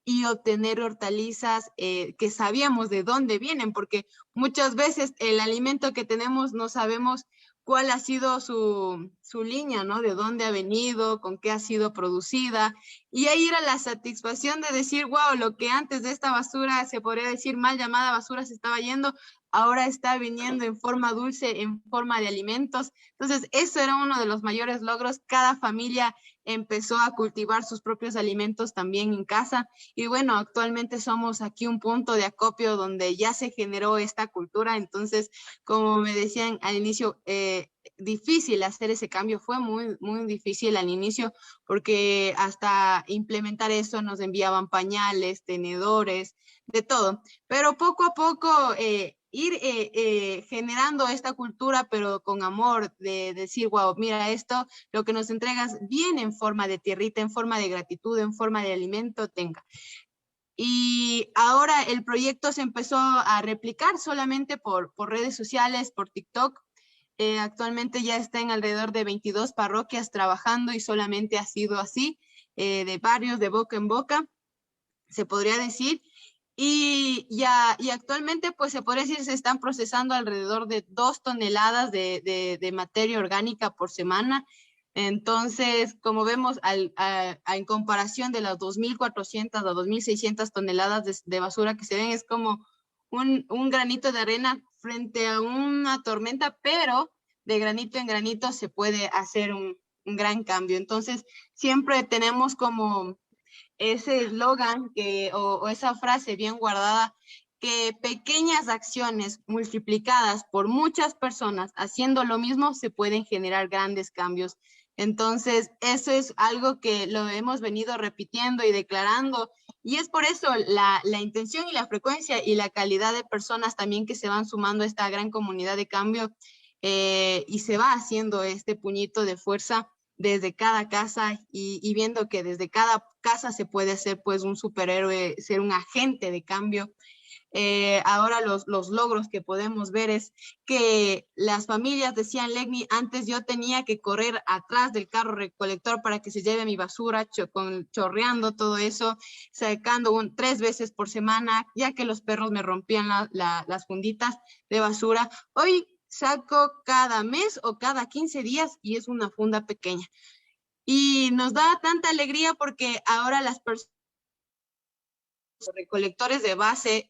y obtener hortalizas que sabíamos de dónde vienen, porque muchas veces el alimento que tenemos no sabemos cuál ha sido su línea, ¿no? De dónde ha venido, con qué ha sido producida. Y ahí era la satisfacción de decir, wow, lo que antes de esta basura, se podría decir mal llamada basura, se estaba yendo, ahora está viniendo en forma dulce, en forma de alimentos. Entonces, eso era uno de los mayores logros. Cada familia empezó a cultivar sus propios alimentos también en casa. Y bueno, actualmente somos aquí un punto de acopio donde ya se generó esta cultura. Entonces, como me decían al inicio, difícil hacer ese cambio, fue muy, muy difícil al inicio porque hasta implementar eso nos enviaban pañales, tenedores, de todo. Pero poco a poco ir generando esta cultura, pero con amor, de decir, wow, mira esto, lo que nos entregas viene en forma de tierrita, en forma de gratitud, en forma de alimento, tenga. Y ahora el proyecto se empezó a replicar solamente por redes sociales, por TikTok. Actualmente ya está en alrededor de 22 parroquias trabajando y solamente ha sido así, de varios, de boca en boca, se podría decir. Y actualmente, pues se podría decir, se están procesando alrededor de 2 toneladas de materia orgánica por semana. Entonces, como vemos, en comparación de las 2.400 a 2.600 toneladas de basura que se ven, es como un granito de arena frente a una tormenta, pero de granito en granito se puede hacer un gran cambio. Entonces, siempre tenemos como ese eslogan o esa frase bien guardada, que pequeñas acciones multiplicadas por muchas personas haciendo lo mismo se pueden generar grandes cambios. Entonces, eso es algo que lo hemos venido repitiendo y declarando, y es por eso la intención y la frecuencia y la calidad de personas también que se van sumando a esta gran comunidad de cambio, y se va haciendo este puñito de fuerza desde cada casa y viendo que desde cada casa se puede ser pues un superhéroe, ser un agente de cambio. Ahora los logros que podemos ver es que las familias decían, Legni, antes yo tenía que correr atrás del carro recolector para que se lleve mi basura, chorreando todo eso, sacando 3 veces por semana, ya que los perros me rompían las funditas de basura. Hoy saco cada mes o cada 15 días y es una funda pequeña. Y nos da tanta alegría porque ahora las personas, los recolectores de base,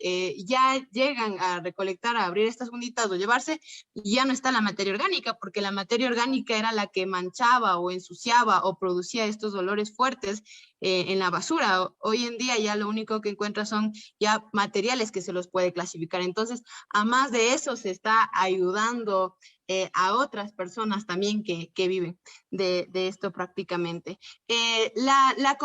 ya llegan a recolectar, a abrir estas funditas o llevarse, y ya no está la materia orgánica, porque la materia orgánica era la que manchaba o ensuciaba o producía estos olores fuertes en la basura. Hoy en día ya lo único que encuentras son ya materiales que se los puede clasificar. Entonces, a más de eso, se está ayudando a otras personas también que viven de esto prácticamente. La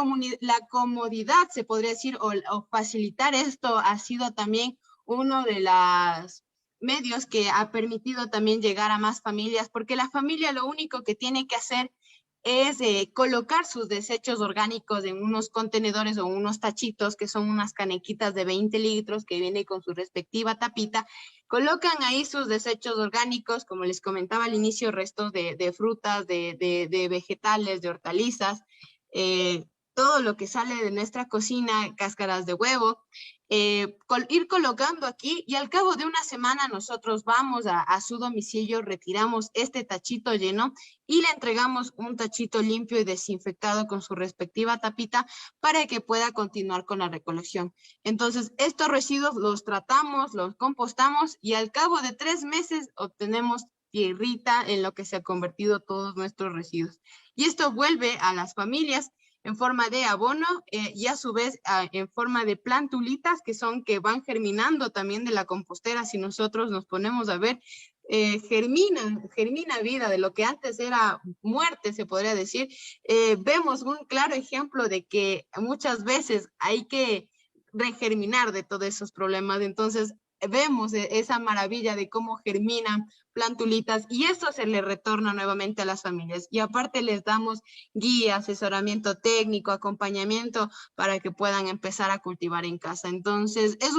comodidad, se podría decir, o facilitar esto ha sido también uno de los medios que ha permitido también llegar a más familias, porque la familia lo único que tiene que hacer es colocar sus desechos orgánicos en unos contenedores o unos tachitos, que son unas canequitas de 20 litros que vienen con su respectiva tapita. Colocan ahí sus desechos orgánicos, como les comentaba al inicio, restos de frutas, de vegetales, de hortalizas, todo lo que sale de nuestra cocina, cáscaras de huevo, ir colocando aquí, y al cabo de una semana nosotros vamos a su domicilio, retiramos este tachito lleno y le entregamos un tachito limpio y desinfectado con su respectiva tapita para que pueda continuar con la recolección. Entonces, estos residuos los tratamos, los compostamos y al cabo de 3 meses obtenemos tierrita en lo que se ha convertido todos nuestros residuos. Y esto vuelve a las familias en forma de abono y a su vez en forma de plantulitas que van germinando también de la compostera. Si nosotros nos ponemos a ver, germina vida, de lo que antes era muerte, se podría decir. Vemos un claro ejemplo de que muchas veces hay que regerminar de todos esos problemas. Entonces, vemos esa maravilla de cómo germinan plantulitas y eso se le retorna nuevamente a las familias. Y aparte les damos guía, asesoramiento técnico, acompañamiento para que puedan empezar a cultivar en casa. Entonces, es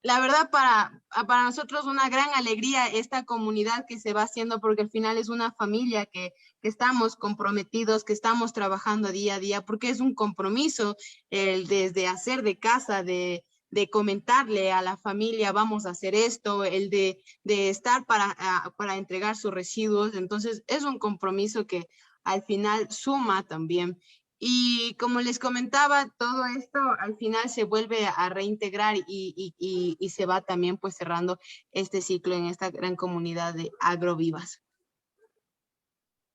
la verdad, para nosotros una gran alegría esta comunidad que se va haciendo, porque al final es una familia que estamos comprometidos, que estamos trabajando día a día, porque es un compromiso desde hacer de casa, de comentarle a la familia, vamos a hacer esto, el de estar para entregar sus residuos. Entonces, es un compromiso que al final suma también. Y como les comentaba, todo esto al final se vuelve a reintegrar y se va también pues cerrando este ciclo en esta gran comunidad de agrovivas.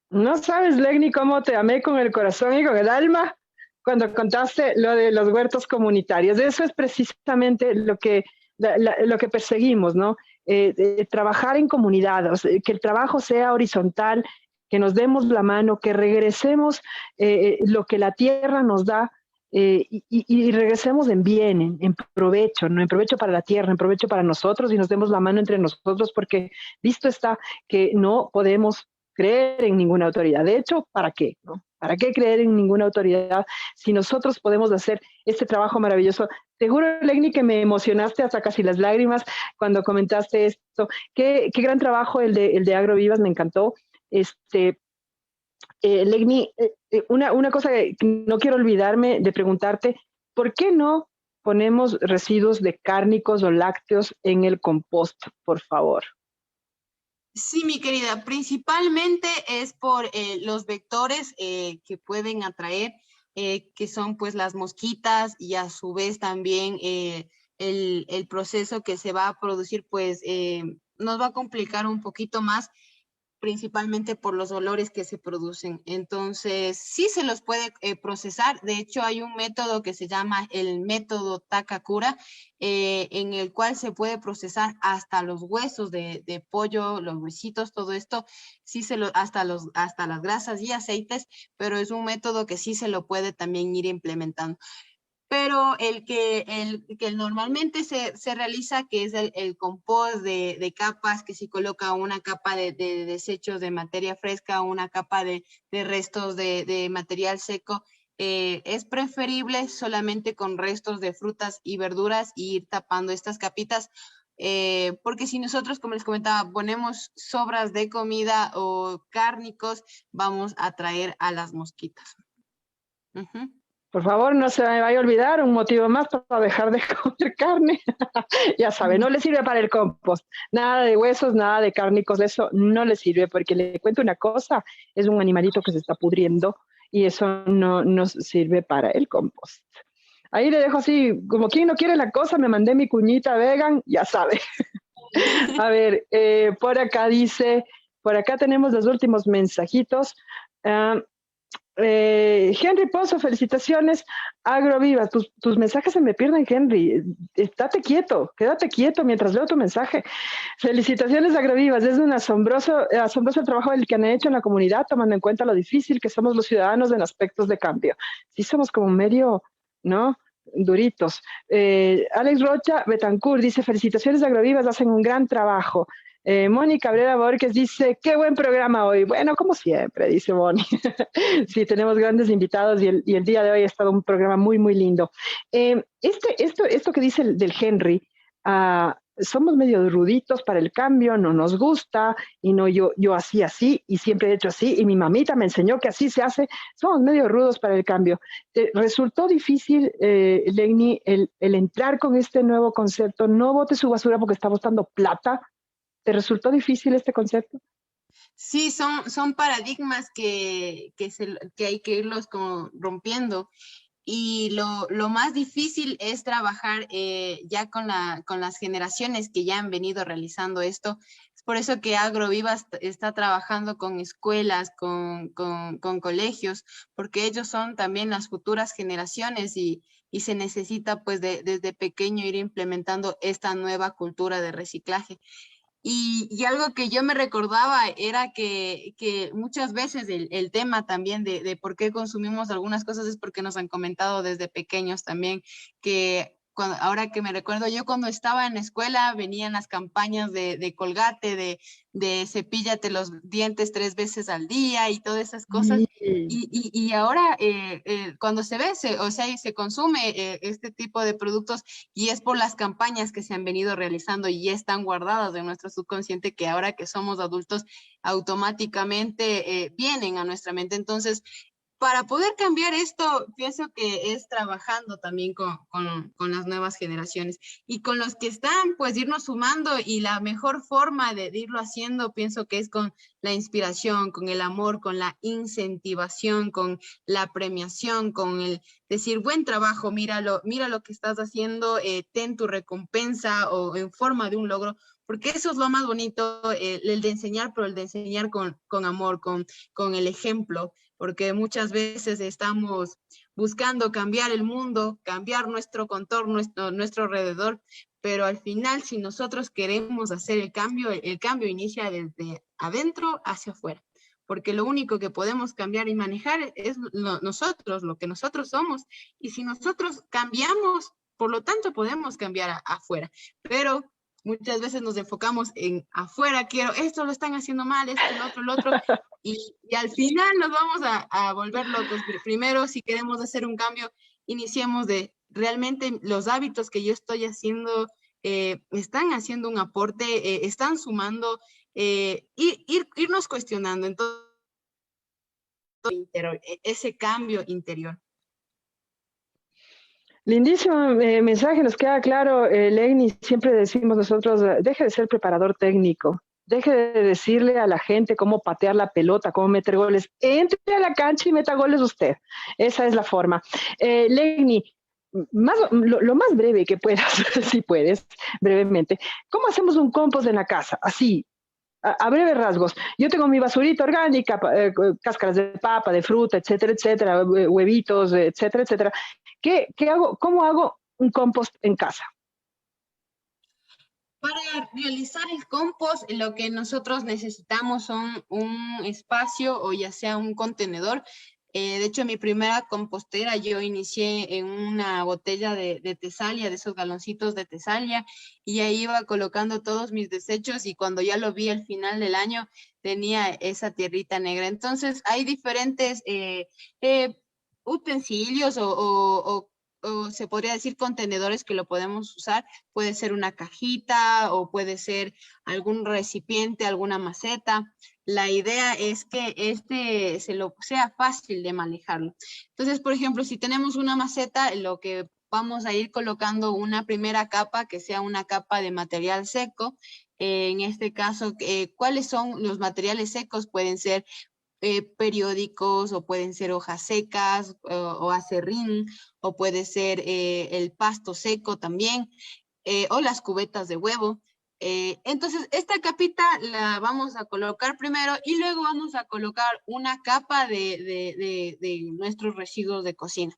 No sabes, Legni, cómo te amé con el corazón y con el alma cuando contaste lo de los huertos comunitarios. Eso es precisamente lo que perseguimos, ¿no? Trabajar en comunidad, o sea, que el trabajo sea horizontal, que nos demos la mano, que regresemos lo que la tierra nos da y regresemos en bien, en provecho, ¿no? En provecho para la tierra, en provecho para nosotros y nos demos la mano entre nosotros porque visto está que no podemos creer en ninguna autoridad. De hecho, ¿para qué? ¿No? ¿Para qué creer en ninguna autoridad si nosotros podemos hacer este trabajo maravilloso? Te juro, Legni, que me emocionaste hasta casi las lágrimas cuando comentaste esto. Qué gran trabajo el de Agrovivas, me encantó. Legni, una cosa que no quiero olvidarme de preguntarte, ¿por qué no ponemos residuos de cárnicos o lácteos en el compost, por favor? Sí, mi querida, principalmente es por los vectores que pueden atraer, que son pues las mosquitas y a su vez también el proceso que se va a producir pues nos va a complicar un poquito más, principalmente por los olores que se producen. Entonces, sí se los puede procesar. De hecho, hay un método que se llama el método Takakura, en el cual se puede procesar hasta los huesos de pollo, los huesitos, todo esto, sí hasta las grasas y aceites, pero es un método que sí se lo puede también ir implementando. Pero el que normalmente se realiza, que es el compost de capas, que se coloca una capa de desechos de materia fresca, una capa de restos de material seco, es preferible solamente con restos de frutas y verduras y ir tapando estas capitas, porque si nosotros, como les comentaba, ponemos sobras de comida o cárnicos, vamos a atraer a las mosquitas. Por favor, no se me vaya a olvidar un motivo más para dejar de comer carne. Ya sabe, no le sirve para el compost. Nada de huesos, nada de cárnicos, eso no le sirve porque le cuento una cosa, es un animalito que se está pudriendo y eso no nos sirve para el compost. Ahí le dejo así, como quien no quiere la cosa, me mandé mi cuñita vegan, ya sabe. A ver, por acá dice, por acá tenemos los últimos mensajitos. Henry Pozo, felicitaciones, Agroviva. Tus mensajes se me pierden, Henry. Estate quieto, quédate quieto mientras leo tu mensaje. Felicitaciones, Agrovivas. Es un asombroso el trabajo del que han hecho en la comunidad, tomando en cuenta lo difícil que somos los ciudadanos en aspectos de cambio. Sí somos como medio, ¿no? Duritos. Alex Rocha Betancourt dice, felicitaciones, Agrovivas, hacen un gran trabajo. Moni Cabrera Borges dice, qué buen programa hoy. Bueno, como siempre, dice Moni. Sí, tenemos grandes invitados y el día de hoy ha estado un programa muy, muy lindo. Esto que dice del Henry, somos medio ruditos para el cambio, no nos gusta, y no yo así, y siempre he hecho así, y mi mamita me enseñó que así se hace, somos medio rudos para el cambio. ¿Resultó difícil, Legni, el entrar con este nuevo concepto? No bote su basura porque está botando plata. ¿Te resultó difícil este concepto? Sí, son paradigmas que hay que irlos como rompiendo. Y lo más difícil es trabajar ya con las generaciones que ya han venido realizando esto. Es por eso que Agroviva está trabajando con escuelas, con colegios, porque ellos son también las futuras generaciones y se necesita pues desde pequeño ir implementando esta nueva cultura de reciclaje. Y algo que yo me recordaba era que muchas veces el tema también de por qué consumimos algunas cosas es porque nos han comentado desde pequeños también que ahora que me recuerdo, yo cuando estaba en la escuela venían las campañas de Colgate, de cepíllate los dientes 3 veces al día y todas esas cosas. Y Y ahora cuando se ve, o sea, y se consume este tipo de productos y es por las campañas que se han venido realizando y ya están guardadas en nuestro subconsciente que ahora que somos adultos automáticamente vienen a nuestra mente. Entonces, para poder cambiar esto, pienso que es trabajando también con las nuevas generaciones y con los que están, pues irnos sumando y la mejor forma de irlo haciendo, pienso que es con la inspiración, con el amor, con la incentivación, con la premiación, con el decir, buen trabajo, mira lo que estás haciendo, ten tu recompensa o en forma de un logro, porque eso es lo más bonito, el de enseñar, pero el de enseñar con amor, con el ejemplo, porque muchas veces estamos buscando cambiar el mundo, cambiar nuestro contorno, nuestro alrededor, pero al final, si nosotros queremos hacer el cambio inicia desde adentro hacia afuera, porque lo único que podemos cambiar y manejar es nosotros, lo que nosotros somos, y si nosotros cambiamos, por lo tanto podemos cambiar afuera, pero muchas veces nos enfocamos en afuera, quiero, esto lo están haciendo mal, esto, el otro, y al final nos vamos a volver locos. Primero, si queremos hacer un cambio, iniciemos de realmente los hábitos que yo estoy haciendo están haciendo un aporte, están sumando, irnos cuestionando entonces ese cambio interior. lindísimo mensaje, nos queda claro, Leini, siempre decimos nosotros, deje de ser preparador técnico, deje de decirle a la gente cómo patear la pelota, cómo meter goles, entre a la cancha y meta goles usted, esa es la forma. Leini, lo más breve que puedas, si puedes, brevemente, ¿cómo hacemos un compost en la casa? Así, a breves rasgos. Yo tengo mi basurita orgánica, cáscaras de papa, de fruta, etcétera, huevitos, etcétera. ¿Qué hago? ¿Cómo hago un compost en casa? Para realizar el compost, lo que nosotros necesitamos son un espacio o ya sea un contenedor. De hecho, mi primera compostera yo inicié en una botella de tesalia, de esos galoncitos de tesalia, y ahí iba colocando todos mis desechos y cuando ya lo vi al final del año tenía esa tierrita negra. Entonces, hay diferentes utensilios o se podría decir contenedores que lo podemos usar. Puede ser una cajita o puede ser algún recipiente, alguna maceta. La idea es que sea fácil de manejarlo. Entonces, por ejemplo, si tenemos una maceta, lo que vamos a ir colocando una primera capa que sea una capa de material seco. En este caso, ¿cuáles son los materiales secos? Pueden ser periódicos o pueden ser hojas secas o acerrín o puede ser el pasto seco también o las cubetas de huevo. Entonces, esta capita la vamos a colocar primero y luego vamos a colocar una capa de nuestros residuos de cocina.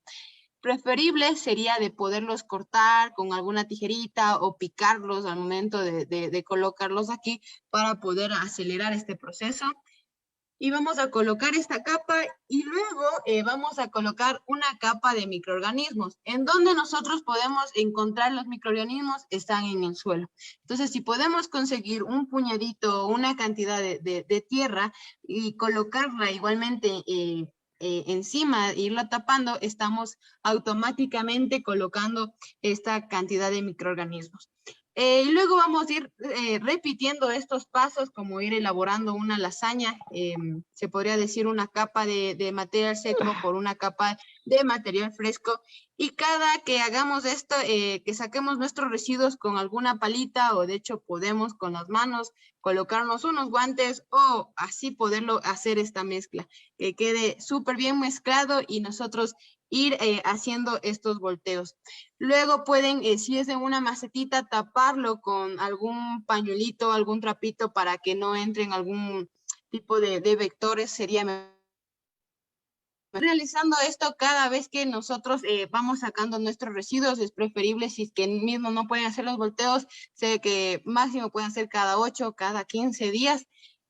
Preferible sería de poderlos cortar con alguna tijerita o picarlos al momento de colocarlos aquí para poder acelerar este proceso. Y vamos a colocar esta capa y luego vamos a colocar una capa de microorganismos. ¿En donde nosotros podemos encontrar los microorganismos? Están en el suelo. Entonces, si podemos conseguir un puñadito, una cantidad de tierra y colocarla igualmente encima, irla tapando, estamos automáticamente colocando esta cantidad de microorganismos. Y luego vamos a ir repitiendo estos pasos, como ir elaborando una lasaña, se podría decir una capa de material seco por una capa de material fresco. Y cada que hagamos esto, que saquemos nuestros residuos con alguna palita, o de hecho podemos con las manos colocarnos unos guantes o así poderlo hacer esta mezcla, que quede súper bien mezclado y nosotros ir haciendo estos volteos. Luego pueden, si es de una macetita, taparlo con algún pañuelito, algún trapito para que no entren algún tipo de vectores, sería Realizando esto cada vez que nosotros vamos sacando nuestros residuos, es preferible, si es que mismo no pueden hacer los volteos, sé que máximo pueden hacer cada 8, cada 15 días,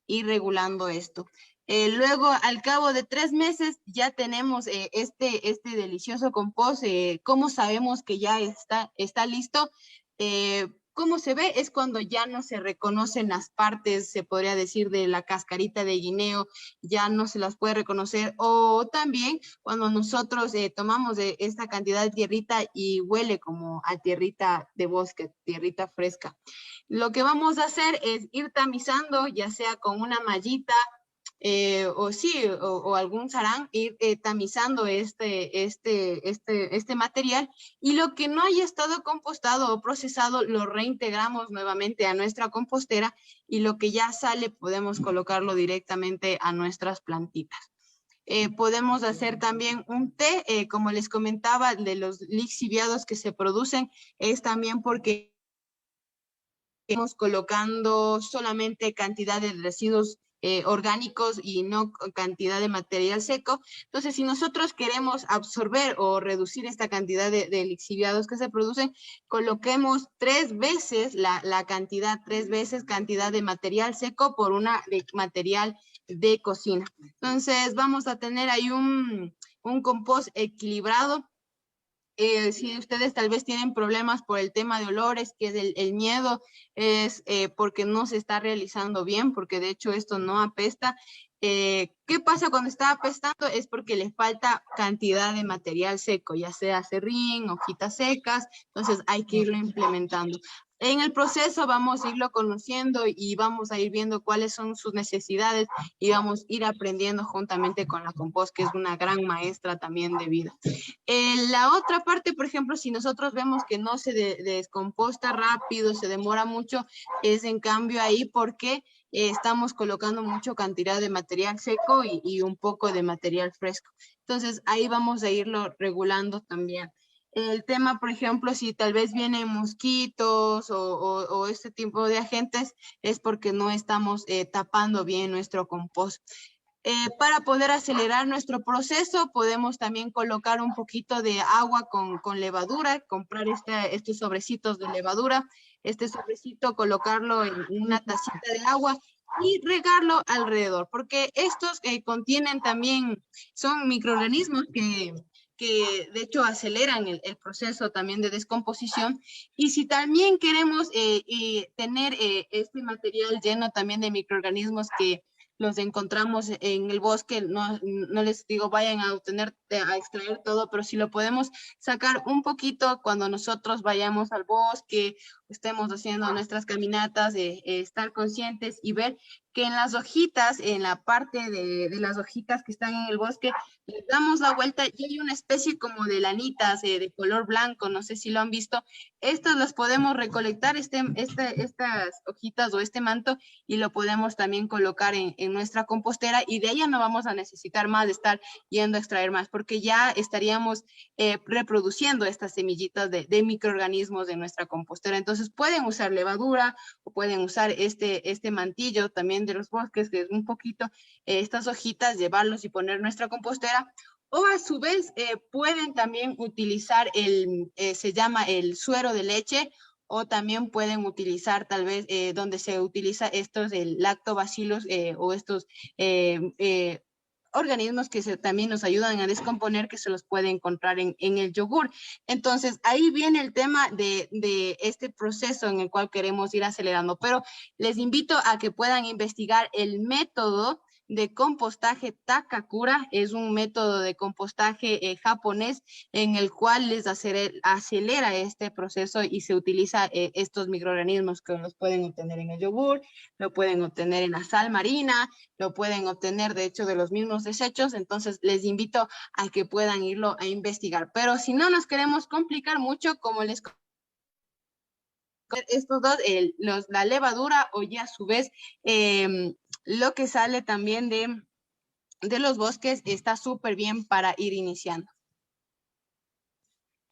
y regulando esto. Luego, al cabo de 3 meses, ya tenemos este delicioso compost. ¿Cómo sabemos que ya está listo? ¿Cómo se ve? Es cuando ya no se reconocen las partes, se podría decir, de la cascarita de guineo, ya no se las puede reconocer, o también cuando nosotros tomamos de esta cantidad de tierrita y huele como a tierrita de bosque, tierrita fresca. Lo que vamos a hacer es ir tamizando, ya sea con una mallita, o algún sarán, ir tamizando este material, y lo que no haya estado compostado o procesado lo reintegramos nuevamente a nuestra compostera, y lo que ya sale podemos colocarlo directamente a nuestras plantitas. Podemos hacer también un té, como les comentaba, de los lixiviados que se producen, es también porque estamos colocando solamente cantidad de residuos orgánicos y no cantidad de material seco. Entonces, si nosotros queremos absorber o reducir esta cantidad de lixiviados que se producen, coloquemos 3 veces la cantidad, 3 veces cantidad de material seco por una de material de cocina. Entonces, vamos a tener ahí un compost equilibrado. Si ustedes tal vez tienen problemas por el tema de olores, que es el miedo, es porque no se está realizando bien, porque de hecho esto no apesta. ¿Qué pasa cuando está apestando? Es porque le falta cantidad de material seco, ya sea serrín, hojitas secas, entonces hay que irlo implementando. En el proceso vamos a irlo conociendo y vamos a ir viendo cuáles son sus necesidades, y vamos a ir aprendiendo juntamente con la compost, que es una gran maestra también de vida. La otra parte, por ejemplo, si nosotros vemos que no se descomposta rápido, se demora mucho, es en cambio ahí porque estamos colocando mucha cantidad de material seco y un poco de material fresco. Entonces ahí vamos a irlo regulando también. El tema, por ejemplo, si tal vez vienen mosquitos o este tipo de agentes, es porque no estamos tapando bien nuestro compost. Para poder acelerar nuestro proceso, podemos también colocar un poquito de agua con levadura, comprar estos sobrecitos de levadura, este sobrecito colocarlo en una tacita de agua y regarlo alrededor, porque estos contienen también, son microorganismos que de hecho aceleran el proceso también de descomposición. Y si también queremos tener este material lleno también de microorganismos que los encontramos en el bosque, no les digo vayan a extraer todo, pero si lo podemos sacar un poquito cuando nosotros vayamos al bosque, estemos haciendo nuestras caminatas, estar conscientes y ver que en las hojitas, en la parte de las hojitas que están en el bosque, les damos la vuelta y hay una especie como de lanitas de color blanco, no sé si lo han visto. Estas las podemos recolectar, estas hojitas o este manto, y lo podemos también colocar en nuestra compostera, y de ella no vamos a necesitar más de estar yendo a extraer más, porque ya estaríamos reproduciendo estas semillitas de microorganismos en nuestra compostera. Entonces pueden usar levadura o pueden usar este mantillo también de los bosques, que es un poquito estas hojitas, llevarlos y poner nuestra compostera. O a su vez pueden también utilizar se llama el suero de leche, o también pueden utilizar tal vez donde se utiliza estos lactobacilos o estos organismos que también nos ayudan a descomponer, que se los puede encontrar en el yogur. Entonces ahí viene el tema de este proceso en el cual queremos ir acelerando, pero les invito a que puedan investigar el método de compostaje Takakura. Es un método de compostaje japonés en el cual les acelera este proceso, y se utiliza estos microorganismos que los pueden obtener en el yogur, lo pueden obtener en la sal marina, lo pueden obtener de hecho de los mismos desechos. Entonces les invito a que puedan irlo a investigar, pero si no nos queremos complicar mucho, como les estos dos, la levadura, o ya a su vez lo que sale también de los bosques, está súper bien para ir iniciando.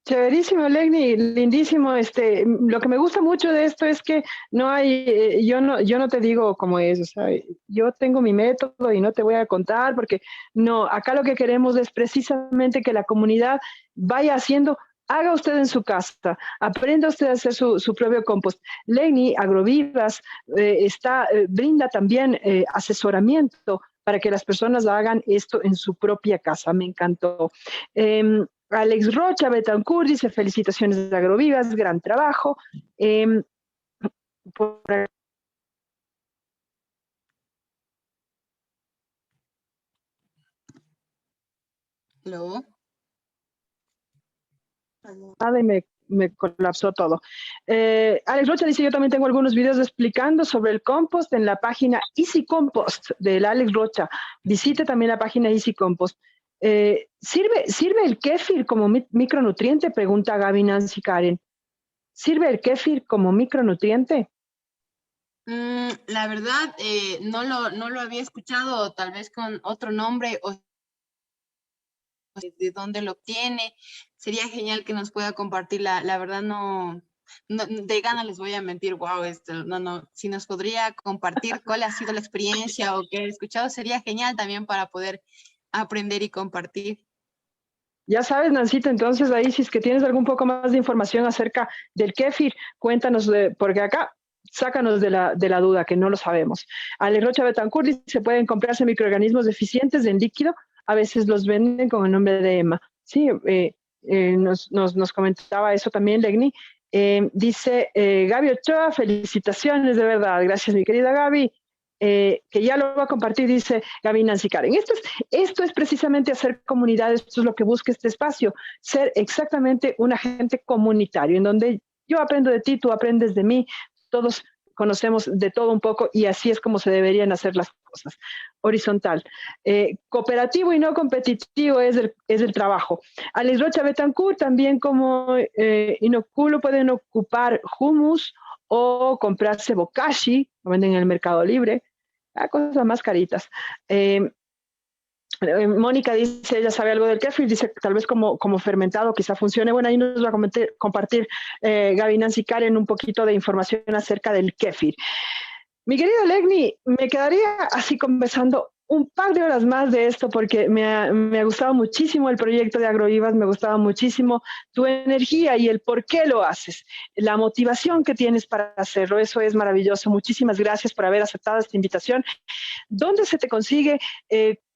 Chéverísimo, Legni, lindísimo. Lo que me gusta mucho de esto es que no hay, yo no te digo cómo es, o sea, yo tengo mi método y no te voy a contar porque no, acá lo que queremos es precisamente que la comunidad vaya haciendo, haga usted en su casa, aprenda usted a hacer su propio compost. Legni Agrovivas brinda también asesoramiento para que las personas hagan esto en su propia casa. Me encantó. Alex Rocha Betancourt dice felicitaciones de Agrovivas, gran trabajo. Por Luego, y me colapsó todo. Alex Rocha dice, yo también tengo algunos videos explicando sobre el compost en la página Easy Compost del Alex Rocha. Visite también la página Easy Compost. ¿Sirve el kéfir como micronutriente? Pregunta Gaby Nancy Karen. ¿Sirve el kéfir como micronutriente? la verdad, no lo había escuchado, tal vez con otro nombre o de dónde lo obtiene. Sería genial que nos pueda compartir. La verdad, no, de gana les voy a mentir, wow, si nos podría compartir cuál ha sido la experiencia o qué he escuchado, sería genial también para poder aprender y compartir. Ya sabes, Nancita, entonces ahí si es que tienes algún poco más de información acerca del kéfir, cuéntanos, porque acá sácanos de la duda, que no lo sabemos. Ale Rocha Betancourt dice, pueden comprarse microorganismos deficientes en líquido, a veces los venden con el nombre de EMA. Sí, nos comentaba eso también, Legni. Dice Gaby Ochoa, felicitaciones, de verdad, gracias mi querida Gaby. Que ya lo va a compartir, dice Gaby Nancy Karen. Esto es precisamente hacer comunidad, esto es lo que busca este espacio, ser exactamente un agente comunitario, en donde yo aprendo de ti, tú aprendes de mí, todos conocemos de todo un poco y así es como se deberían hacer las cosas. Horizontal. Cooperativo y no competitivo es el trabajo. Alex Rocha Betancourt también como inoculo pueden ocupar humus o comprarse bokashi, lo venden en el Mercado Libre, cosas más caritas. Mónica dice, ella sabe algo del kéfir, dice tal vez como fermentado quizá funcione. Bueno, ahí nos va a compartir Gaby Nancy Karen un poquito de información acerca del kéfir. Mi querido Legni, me quedaría así conversando un par de horas más de esto porque me ha gustado muchísimo el proyecto de Agrovivas, me gustaba muchísimo tu energía y el por qué lo haces, la motivación que tienes para hacerlo, eso es maravilloso. Muchísimas gracias por haber aceptado esta invitación. ¿Dónde se te consigue?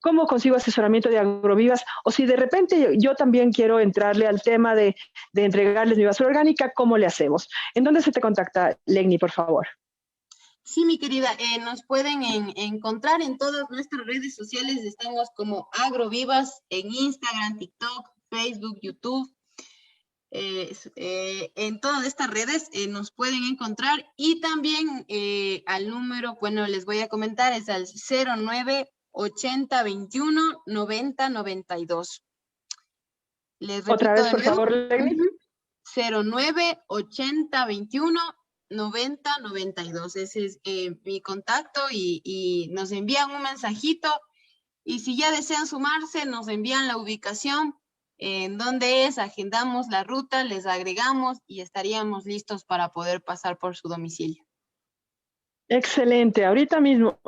¿Cómo consigo asesoramiento de Agrovivas? O si de repente yo también quiero entrarle al tema de entregarles mi basura orgánica, ¿cómo le hacemos? ¿En dónde se te contacta, Legni, por favor? Sí, mi querida, nos pueden encontrar en todas nuestras redes sociales. Estamos como Agrovivas en Instagram, TikTok, Facebook, YouTube. En todas estas redes nos pueden encontrar y también al número, bueno, les voy a comentar, es al 09 80 21 90 92. Les repito otra vez, de por nuevo, favor, Legni. 09 80 21 90 92. Ese es mi contacto y nos envían un mensajito y si ya desean sumarse, nos envían la ubicación en donde es, agendamos la ruta, les agregamos y estaríamos listos para poder pasar por su domicilio. Excelente, ahorita mismo,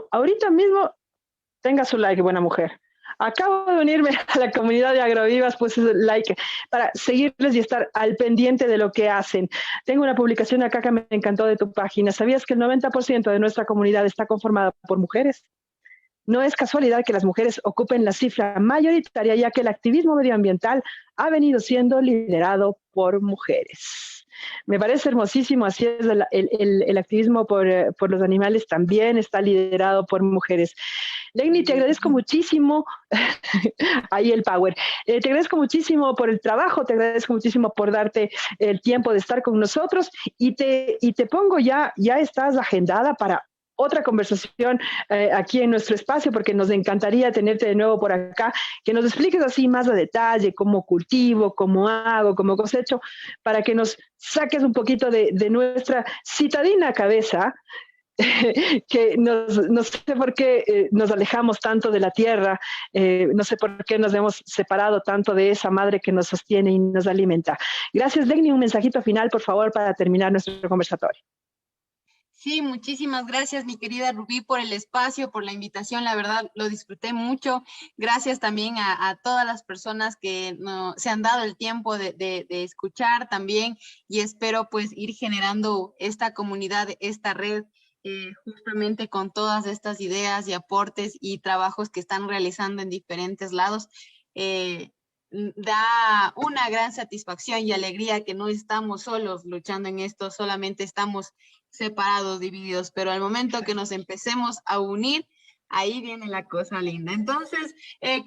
tenga su like, buena mujer. Acabo de unirme a la comunidad de Agrovivas, pues like, para seguirles y estar al pendiente de lo que hacen. Tengo una publicación acá que me encantó de tu página. ¿Sabías que el 90% de nuestra comunidad está conformada por mujeres? No es casualidad que las mujeres ocupen la cifra mayoritaria, ya que el activismo medioambiental ha venido siendo liderado por mujeres. Me parece hermosísimo, así es, el activismo por los animales también está liderado por mujeres. Legni, te agradezco muchísimo, ahí el power, te agradezco muchísimo por el trabajo, te agradezco muchísimo por darte el tiempo de estar con nosotros y te pongo ya estás agendada para otra conversación aquí en nuestro espacio, porque nos encantaría tenerte de nuevo por acá, que nos expliques así más a detalle cómo cultivo, cómo hago, cómo cosecho, para que nos saques un poquito de nuestra citadina cabeza que no sé por qué nos alejamos tanto de la tierra, no sé por qué nos hemos separado tanto de esa madre que nos sostiene y nos alimenta. Gracias, Legni. Un mensajito final, por favor, para terminar nuestro conversatorio. Sí, muchísimas gracias, mi querida Rubí, por el espacio, por la invitación. La verdad, lo disfruté mucho. Gracias también a todas las personas que se han dado el tiempo de escuchar también, y espero pues ir generando esta comunidad, esta red, justamente con todas estas ideas y aportes y trabajos que están realizando en diferentes lados. Da una gran satisfacción y alegría que no estamos solos luchando en esto, solamente estamos separados, divididos, pero al momento que nos empecemos a unir, ahí viene la cosa linda. Entonces,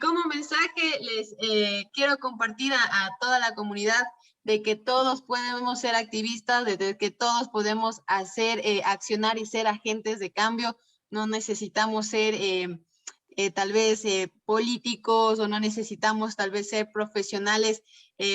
como mensaje, les quiero compartir a toda la comunidad de que todos podemos ser activistas, de que todos podemos hacer, accionar y ser agentes de cambio. No necesitamos ser tal vez políticos, o no necesitamos tal vez ser profesionales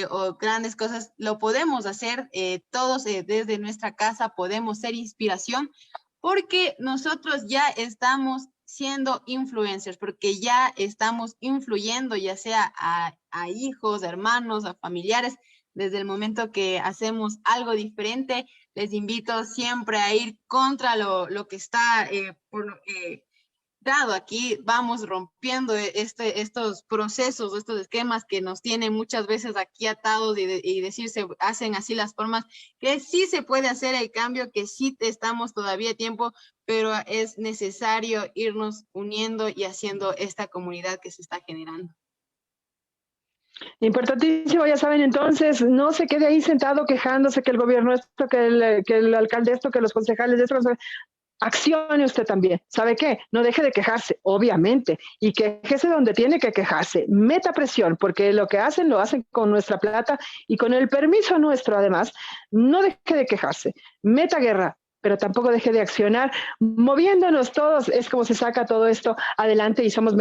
o grandes cosas. Lo podemos hacer todos desde nuestra casa, podemos ser inspiración, porque nosotros ya estamos siendo influencers, porque ya estamos influyendo, ya sea a hijos, a hermanos, a familiares. Desde el momento que hacemos algo diferente, les invito siempre a ir contra lo que está dado. Aquí vamos rompiendo estos procesos, estos esquemas que nos tienen muchas veces aquí atados, y decir, se hacen así las formas, que sí se puede hacer el cambio, que sí estamos todavía a tiempo, pero es necesario irnos uniendo y haciendo esta comunidad que se está generando. Importantísimo, ya saben, entonces, no se quede ahí sentado quejándose que el gobierno esto, que el alcalde esto, que los concejales esto. Accione usted también. ¿Sabe qué? No deje de quejarse, obviamente, y quejese donde tiene que quejarse. Meta presión, porque lo que hacen, lo hacen con nuestra plata y con el permiso nuestro, además. No deje de quejarse. Meta guerra, pero tampoco deje de accionar. Moviéndonos todos es como se saca todo esto adelante y somos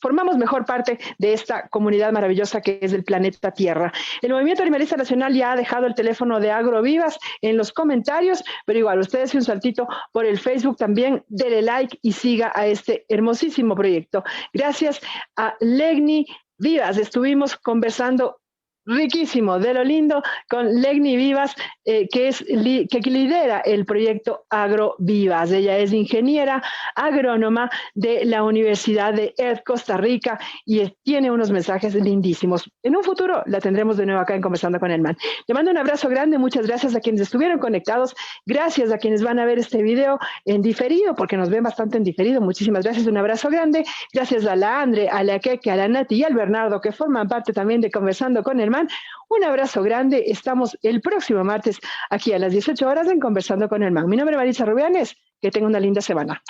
formamos mejor parte de esta comunidad maravillosa que es el planeta Tierra. El Movimiento Animalista Nacional ya ha dejado el teléfono de Agrovivas en los comentarios, pero igual, ustedes un saltito por el Facebook también, dele like y siga a este hermosísimo proyecto. Gracias a Legni Vivas, estuvimos conversando riquísimo, de lo lindo, con Legni Vivas, que lidera el proyecto AgroVivas. Ella es ingeniera agrónoma de la Universidad de ED Costa Rica y tiene unos mensajes lindísimos. En un futuro la tendremos de nuevo acá en Conversando con el Man. Le mando un abrazo grande, muchas gracias a quienes estuvieron conectados, gracias a quienes van a ver este video en diferido, porque nos ven bastante en diferido. Muchísimas gracias, un abrazo grande. Gracias a la Andre, a la Keke, a la Nati y al Bernardo, que forman parte también de Conversando con el Man. Un abrazo grande. Estamos el próximo martes aquí a las 18 horas en Conversando con el Man. Mi nombre es Marisa Rubianes. Que tenga una linda semana.